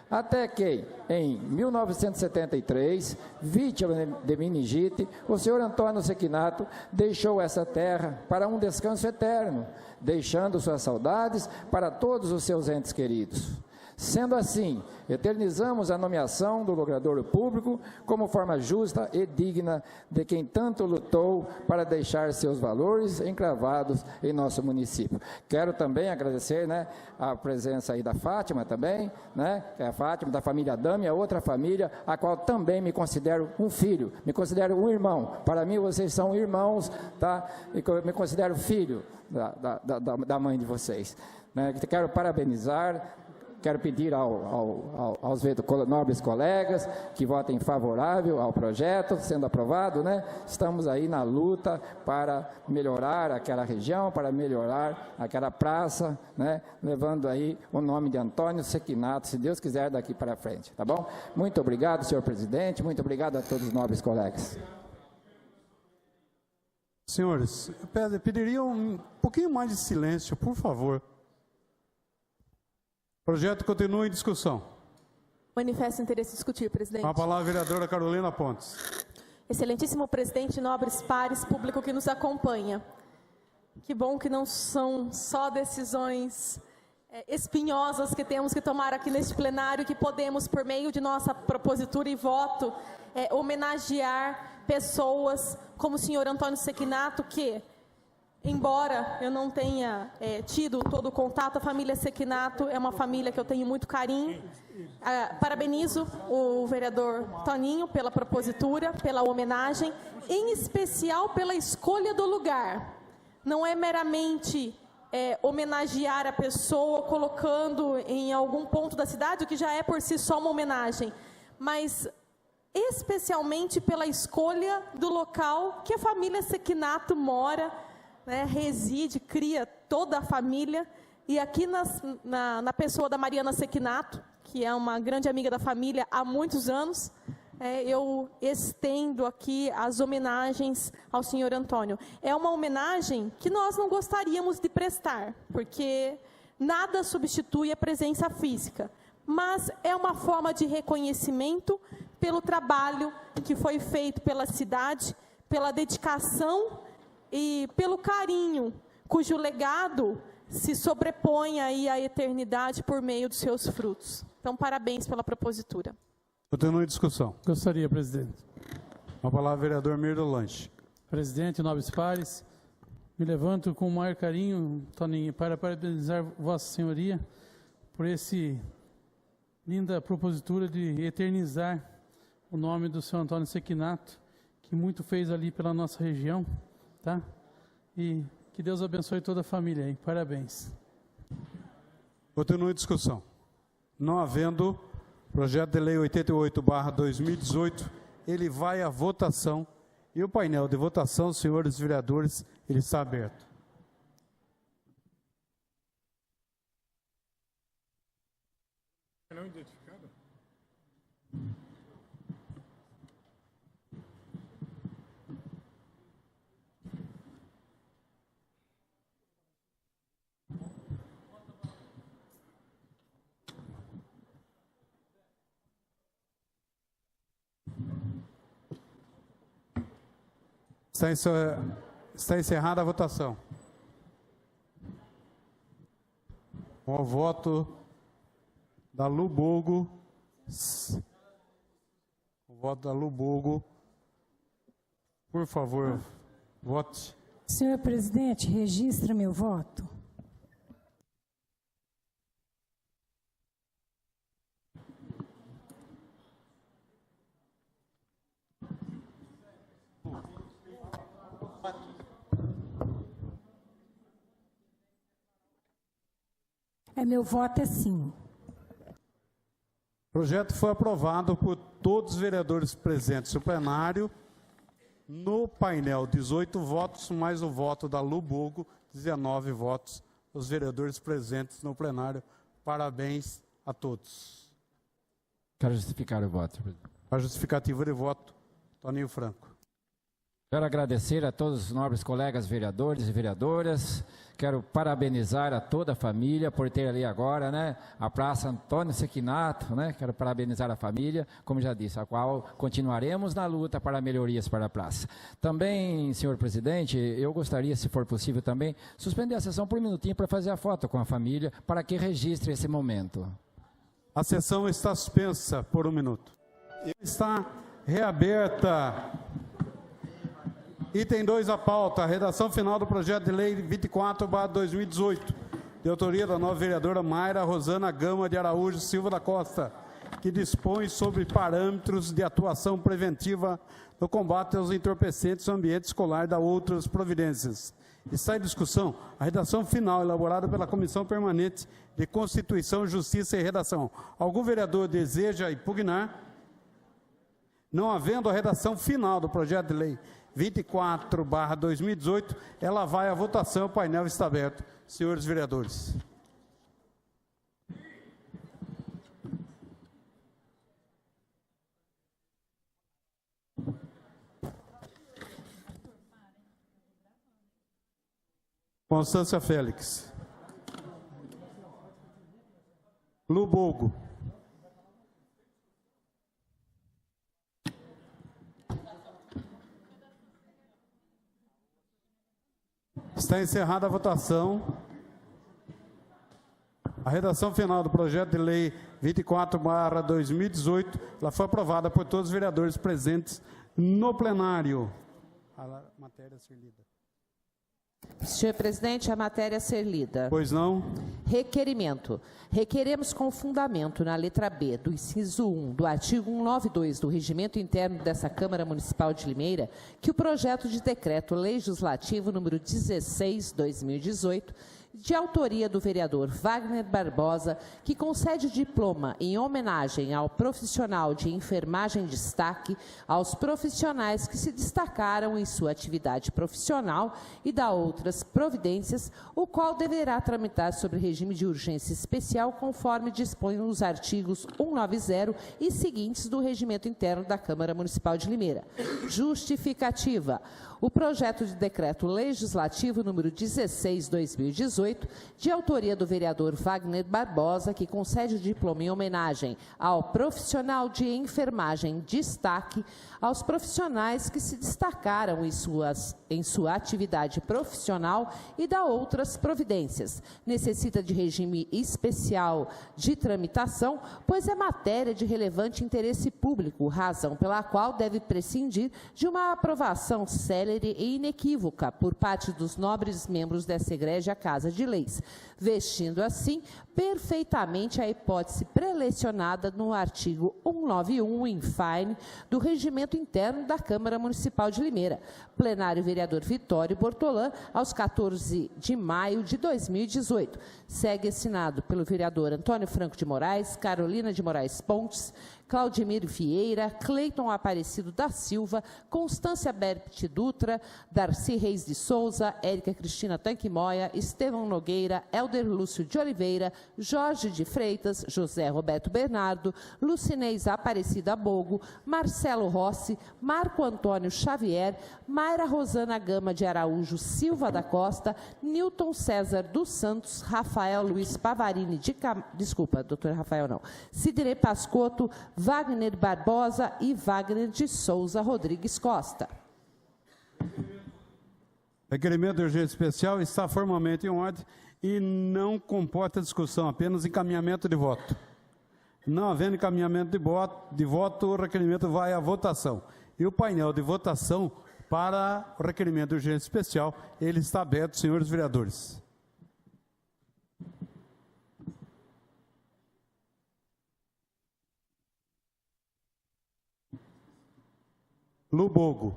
Até que, em 1973, vítima de meningite, o senhor Antônio Sequinato deixou essa terra para um descanso eterno, deixando suas saudades para todos os seus entes queridos. Sendo assim, eternizamos a nomeação do logrador público como forma justa e digna de quem tanto lutou para deixar seus valores encravados em nosso município. Quero também agradecer, a presença aí da Fátima também, que é a Fátima, da família Adame, a outra família, a qual também me considero um filho, me considero um irmão. Para mim, vocês são irmãos, tá? E me considero filho da mãe de vocês. Quero parabenizar. Quero pedir aos nobres colegas que votem favorável ao projeto, sendo aprovado, Estamos aí na luta para melhorar aquela região, para melhorar aquela praça, Levando aí o nome de Antônio Sequinato, se Deus quiser, daqui para frente, tá bom? Muito obrigado, senhor presidente, muito obrigado a todos os nobres colegas. Senhores, eu pediria um pouquinho mais de silêncio, por favor. O projeto continua em discussão. Manifesto interesse em discutir, presidente. Com a palavra a vereadora Carolina Pontes. Excelentíssimo presidente, nobres pares, público que nos acompanha. Que bom que não são só decisões espinhosas que temos que tomar aqui neste plenário, que podemos, por meio de nossa propositura e voto, homenagear pessoas como o senhor Antônio Sequinato, que, embora eu não tenha tido todo o contato, a família Sequinato é uma família que eu tenho muito carinho. Parabenizo o vereador Toninho pela propositura, pela homenagem, em especial pela escolha do lugar. Não é meramente homenagear a pessoa colocando em algum ponto da cidade, o que já é por si só uma homenagem, mas especialmente pela escolha do local que a família Sequinato mora, reside, cria toda a família, e aqui na pessoa da Mariana Sequinato, que é uma grande amiga da família há muitos anos, eu estendo aqui as homenagens ao senhor Antônio. É uma homenagem que nós não gostaríamos de prestar, porque nada substitui a presença física, mas é uma forma de reconhecimento pelo trabalho que foi feito pela cidade, pela dedicação e pelo carinho, cujo legado se sobrepõe aí à eternidade por meio dos seus frutos. Então, parabéns pela propositura. Continua em discussão. Gostaria, presidente. A palavra vereador Mirdo Lanche. Presidente, nobres pares, me levanto com o maior carinho, Toninho, para parabenizar Vossa Senhoria por esse linda propositura de eternizar o nome do senhor Antônio Sequinato, que muito fez ali pela nossa região, tá? E que Deus abençoe toda a família aí. Parabéns. Continua em discussão. Não havendo projeto de lei 88/2018, ele vai à votação e o painel de votação, senhores vereadores, ele está aberto. Não identificado? Está encerrada a votação. Com o voto da Lubogo. O voto da Lubogo. Por favor, vote. Senhor presidente, registra meu voto. Meu voto é sim. O projeto foi aprovado por todos os vereadores presentes no plenário. No painel, 18 votos, mais o voto da Lubogo, 19 votos. Os vereadores presentes no plenário. Parabéns a todos. Quero justificar o voto, presidente. A justificativa de voto, Toninho Franco. Quero agradecer a todos os nobres colegas vereadores e vereadoras. Quero parabenizar a toda a família por ter ali agora, né, a Praça Antônio Sequinato, né? Quero parabenizar a família, como já disse, a qual continuaremos na luta para melhorias para a praça. Também, senhor presidente, eu gostaria, se for possível também, suspender a sessão por um minutinho para fazer a foto com a família, para que registre esse momento. A sessão está suspensa por um minuto. Está reaberta. Item 2 da pauta, a redação final do projeto de lei 24/2018, de autoria da nova vereadora Mayra Rosana Gama de Araújo Silva da Costa, que dispõe sobre parâmetros de atuação preventiva no combate aos entorpecentes no ambiente escolar e da outras providências. Está em discussão a redação final elaborada pela Comissão Permanente de Constituição, Justiça e Redação. Algum vereador deseja impugnar? Não havendo a redação final do projeto de lei 24/2018, ela vai à votação, o painel está aberto. Senhores vereadores. Constância Félix. Lubogo. Está encerrada a votação. A redação final do projeto de lei 24/2018, ela foi aprovada por todos os vereadores presentes no plenário. A matéria a ser lida. Senhor presidente, a matéria a ser lida. Pois não. Requerimento. Requeremos com fundamento na letra B do inciso 1 do artigo 192 do Regimento Interno dessa Câmara Municipal de Limeira que o projeto de decreto legislativo número 16/2018, de autoria do vereador Wagner Barbosa, que concede diploma em homenagem ao profissional de enfermagem destaque, aos profissionais que se destacaram em sua atividade profissional e da outras providências, o qual deverá tramitar sobre regime de urgência especial, conforme dispõem os artigos 190 e seguintes do Regimento Interno da Câmara Municipal de Limeira. Justificativa. O projeto de decreto legislativo número 16/2018, de autoria do vereador Wagner Barbosa, que concede o diploma em homenagem ao profissional de enfermagem destaque, aos profissionais que se destacaram em sua atividade profissional e da outras providências. Necessita de regime especial de tramitação, pois é matéria de relevante interesse público, razão pela qual deve prescindir de uma aprovação célere e inequívoca por parte dos nobres membros dessa egrégia Casa de Leis, vestindo assim perfeitamente a hipótese prelecionada no artigo 191, in fine, do Regimento Interno da Câmara Municipal de Limeira. Plenário vereador Vitório Bortolã, aos 14 de maio de 2018. Segue assinado pelo vereador Antônio Franco de Moraes, Carolina de Moraes Pontes, Claudemir Vieira, Cleiton Aparecido da Silva, Constância Berpt Dutra, Darcy Reis de Souza, Érica Cristina Tanquimoia, Estevão Nogueira, Helder Lúcio de Oliveira, Jorge de Freitas, José Roberto Bernardo, Lucinês Aparecida Bogo, Marcelo Rossi, Marco Antônio Xavier, Mayra Rosana Gama de Araújo Silva da Costa, Newton César dos Santos, Rafael Luiz Pavarini de doutor Rafael não, Sidney Pascotto, Wagner Barbosa e Wagner de Souza Rodrigues Costa. Requerimento de urgência especial está formalmente em ordem e não comporta discussão, apenas encaminhamento de voto. Não havendo encaminhamento de voto, o requerimento vai à votação. E o painel de votação para o requerimento de urgência especial, ele está aberto, senhores vereadores. Lubogo.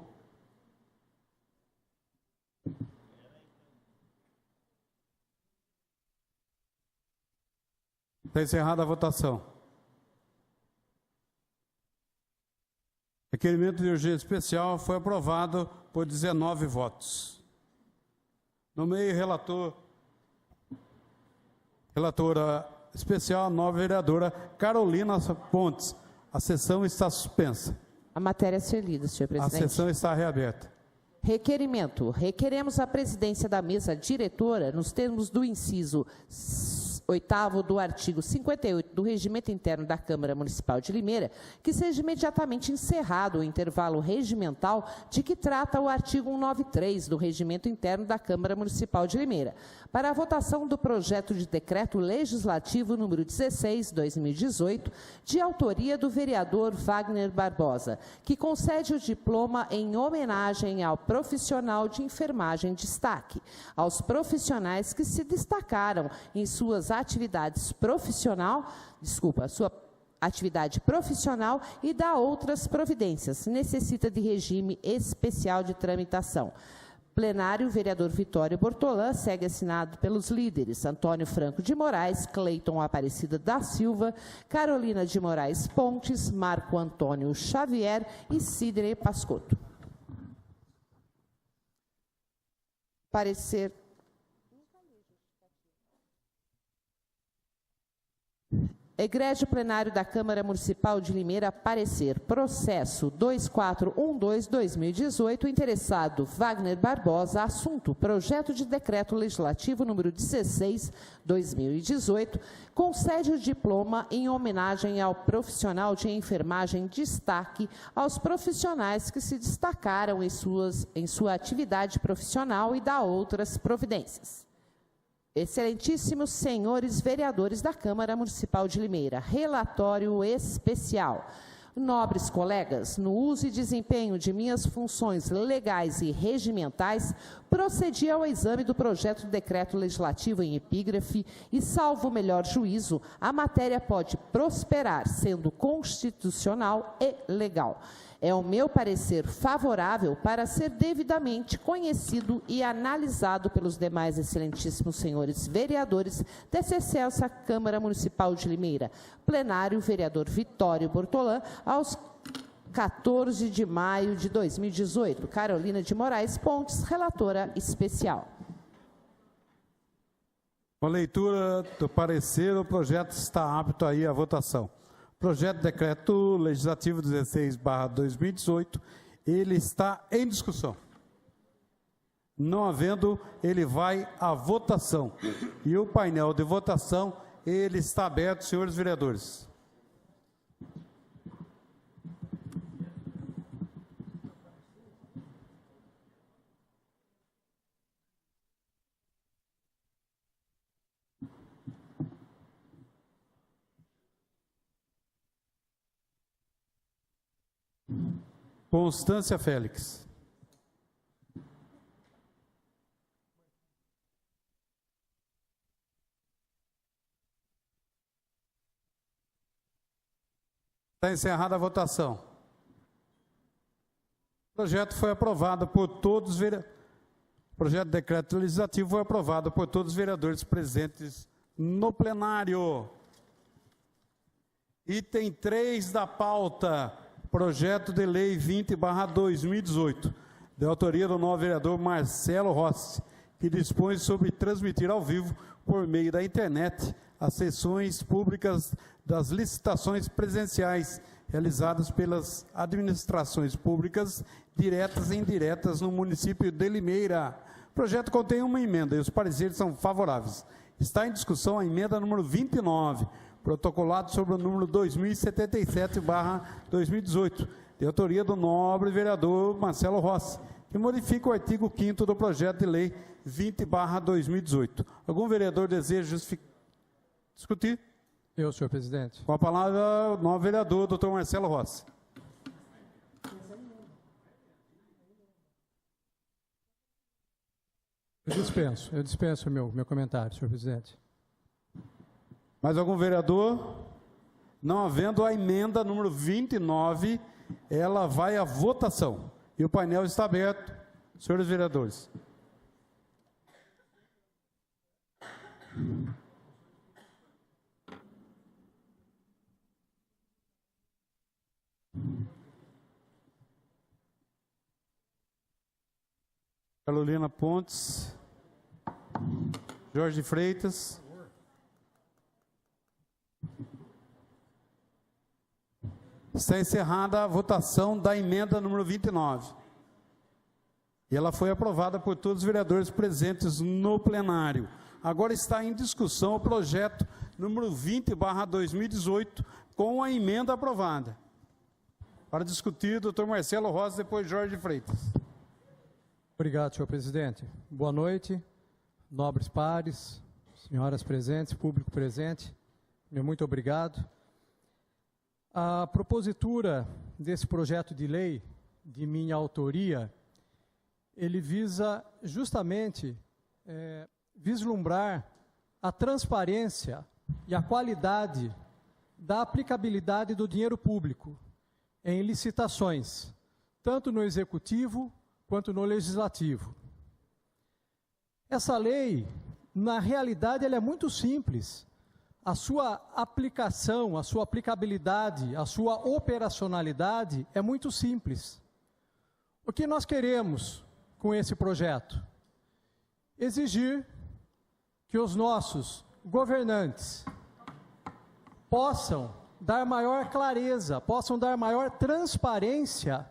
Está encerrada a votação. Requerimento de urgência especial foi aprovado por 19 votos. Nomeio relatora especial, nova vereadora Carolina Pontes. A sessão está suspensa. A matéria a ser lida, senhor A presidente. sessão está reaberta. Requerimento. Requeremos a presidência da mesa diretora, nos termos do inciso 8º do artigo 58 do Regimento Interno da Câmara Municipal de Limeira, que seja imediatamente encerrado o intervalo regimental de que trata o artigo 193 do Regimento Interno da Câmara Municipal de Limeira, para a votação do projeto de decreto legislativo número 16/2018, de autoria do vereador Wagner Barbosa, que concede o diploma em homenagem ao profissional de enfermagem destaque, aos profissionais que se destacaram em suas atividades sua atividade profissional e dá outras providências. Necessita de regime especial de tramitação. Plenário, vereador Vitório Bortolã, segue assinado pelos líderes Antônio Franco de Moraes, Cleiton Aparecida da Silva, Carolina de Moraes Pontes, Marco Antônio Xavier e Sidney Pascotto. Parecer. Egrégio plenário da Câmara Municipal de Limeira, parecer. Processo 2412/2018, interessado Wagner Barbosa, assunto projeto de decreto legislativo número 16/2018, concede o diploma em homenagem ao profissional de enfermagem destaque aos profissionais que se destacaram em sua atividade profissional e dá outras providências. Excelentíssimos senhores vereadores da Câmara Municipal de Limeira, relatório especial. Nobres colegas, no uso e desempenho de minhas funções legais e regimentais, procedi ao exame do projeto de decreto legislativo em epígrafe e, salvo o melhor juízo, a matéria pode prosperar, sendo constitucional e legal. É o meu parecer favorável para ser devidamente conhecido e analisado pelos demais excelentíssimos senhores vereadores dessa excelsa Câmara Municipal de Limeira. Plenário, vereador Vitório Bortolã, aos 14 de maio de 2018. Carolina de Moraes Pontes, relatora especial. Com a leitura do parecer, o projeto está apto aí à votação. Projeto de decreto legislativo 16/2018, ele está em discussão. Não havendo, ele vai à votação. E o painel de votação, ele está aberto, senhores vereadores. Constância Félix. Está encerrada a votação. O projeto foi aprovado por todos os vereadores. O projeto de decreto legislativo foi aprovado por todos os vereadores presentes no plenário. Item 3 da pauta. Projeto de Lei 20/2018, de autoria do novo vereador Marcelo Rossi, que dispõe sobre transmitir ao vivo, por meio da internet, as sessões públicas das licitações presenciais realizadas pelas administrações públicas, diretas e indiretas, no município de Limeira. O projeto contém uma emenda e os pareceres são favoráveis. Está em discussão a emenda número 29, protocolado sobre o número 2077/2018, de autoria do nobre vereador Marcelo Rossi, que modifica o artigo 5º do projeto de lei 20/2018. Algum vereador deseja discutir? Eu, senhor presidente. Com a palavra, o nobre vereador, doutor Marcelo Rossi. Eu dispenso meu comentário, senhor presidente. Mais algum vereador? Não havendo a emenda número 29, ela vai à votação. E o painel está aberto, senhores vereadores. Carolina Pontes, Jorge Freitas. Está encerrada a votação da emenda número 29. E ela foi aprovada por todos os vereadores presentes no plenário. Agora está em discussão o projeto número 20/2018, com a emenda aprovada. Para discutir, doutor Marcelo Rosa, depois Jorge Freitas. Obrigado, senhor presidente. Boa noite, nobres pares, senhoras presentes, público presente. Meu muito obrigado. A propositura desse projeto de lei, de minha autoria, ele visa justamente vislumbrar a transparência e a qualidade da aplicabilidade do dinheiro público em licitações, tanto no executivo quanto no legislativo. Essa lei, na realidade, ela é muito simples. A sua aplicação, a sua aplicabilidade, a sua operacionalidade é muito simples. O que nós queremos com esse projeto? Exigir que os nossos governantes possam dar maior clareza, possam dar maior transparência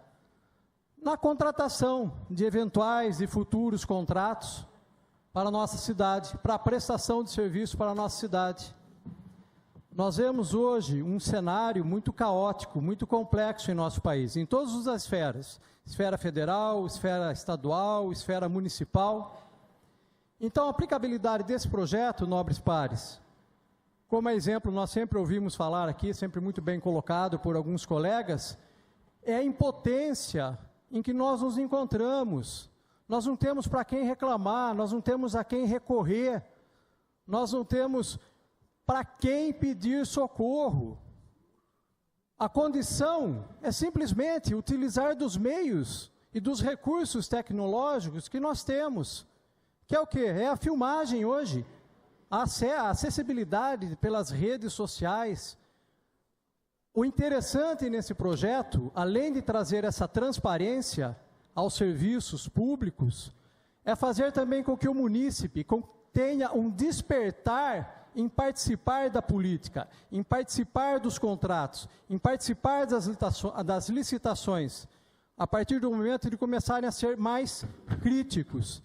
na contratação de eventuais e futuros contratos para a nossa cidade, para a prestação de serviço para a nossa cidade. Nós vemos hoje um cenário muito caótico, muito complexo em nosso país, em todas as esferas, esfera federal, esfera estadual, esfera municipal. Então, a aplicabilidade desse projeto, nobres pares, como exemplo, nós sempre ouvimos falar aqui, sempre muito bem colocado por alguns colegas, é a impotência em que nós nos encontramos. Nós não temos para quem reclamar, nós não temos a quem recorrer, nós não temos para quem pedir socorro. A condição é simplesmente utilizar dos meios e dos recursos tecnológicos que nós temos. Que é o quê? É a filmagem hoje, a acessibilidade pelas redes sociais. O interessante nesse projeto, além de trazer essa transparência aos serviços públicos, é fazer também com que o munícipe tenha um despertar em participar da política, em participar dos contratos, em participar das licitações, a partir do momento de começarem a ser mais críticos,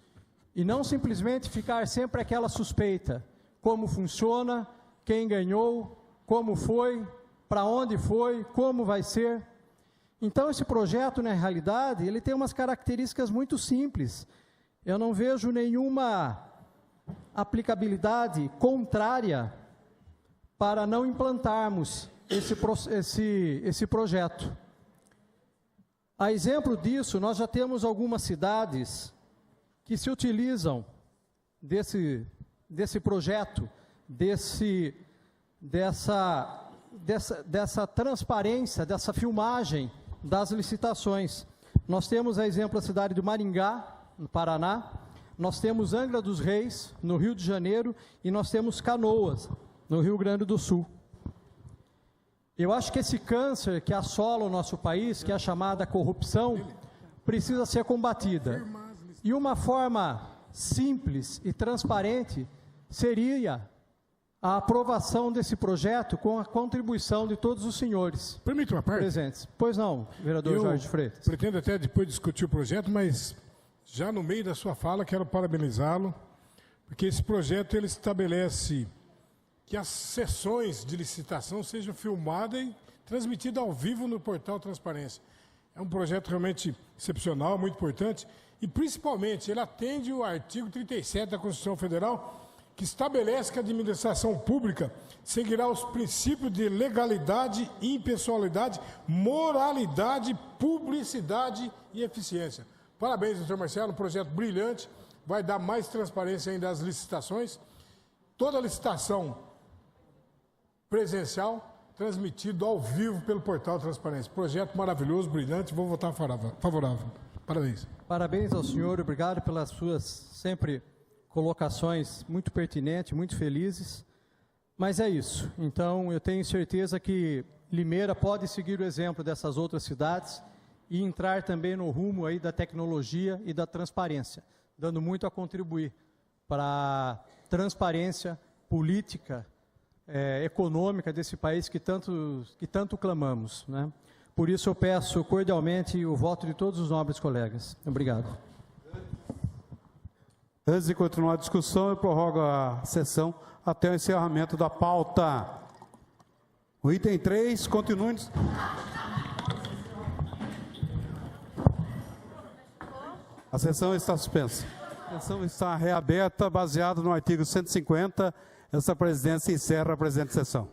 e não simplesmente ficar sempre aquela suspeita, como funciona, quem ganhou, como foi, para onde foi, como vai ser. Então, esse projeto, na realidade, ele tem umas características muito simples. Eu não vejo nenhuma aplicabilidade contrária para não implantarmos esse projeto. A exemplo disso, nós já temos algumas cidades que se utilizam desse projeto, dessa transparência, dessa filmagem das licitações. Nós temos, a exemplo, a cidade de Maringá, no Paraná, nós temos Angra dos Reis, no Rio de Janeiro, e nós temos Canoas, no Rio Grande do Sul. Eu acho que esse câncer que assola o nosso país, que é a chamada corrupção, precisa ser combatida. E uma forma simples e transparente seria a aprovação desse projeto com a contribuição de todos os senhores Permite uma parte? presentes. Pois não, vereador Jorge Freitas. Pretendo até depois discutir o projeto, mas já no meio da sua fala quero parabenizá-lo, porque esse projeto ele estabelece que as sessões de licitação sejam filmadas e transmitidas ao vivo no portal Transparência. É um projeto realmente excepcional, muito importante, e principalmente ele atende o artigo 37 da Constituição Federal, que estabelece que a administração pública seguirá os princípios de legalidade, impessoalidade, moralidade, publicidade e eficiência. Parabéns, doutor Marcelo, um projeto brilhante, vai dar mais transparência ainda às licitações. Toda licitação presencial, transmitido ao vivo pelo portal Transparência. Projeto maravilhoso, brilhante, vou votar favorável. Parabéns. Parabéns ao senhor, obrigado pelas suas sempre colocações muito pertinentes, muito felizes, mas é isso. Então, eu tenho certeza que Limeira pode seguir o exemplo dessas outras cidades e entrar também no rumo aí da tecnologia e da transparência, dando muito a contribuir para a transparência política econômica desse país que tanto clamamos, né? Por isso eu peço cordialmente o voto de todos os nobres colegas. Obrigado. Antes de continuar a discussão, eu prorrogo a sessão até o encerramento da pauta. O item 3, continue. A sessão está suspensa. A sessão está reaberta, baseado no artigo 150. Essa presidência encerra a presente sessão.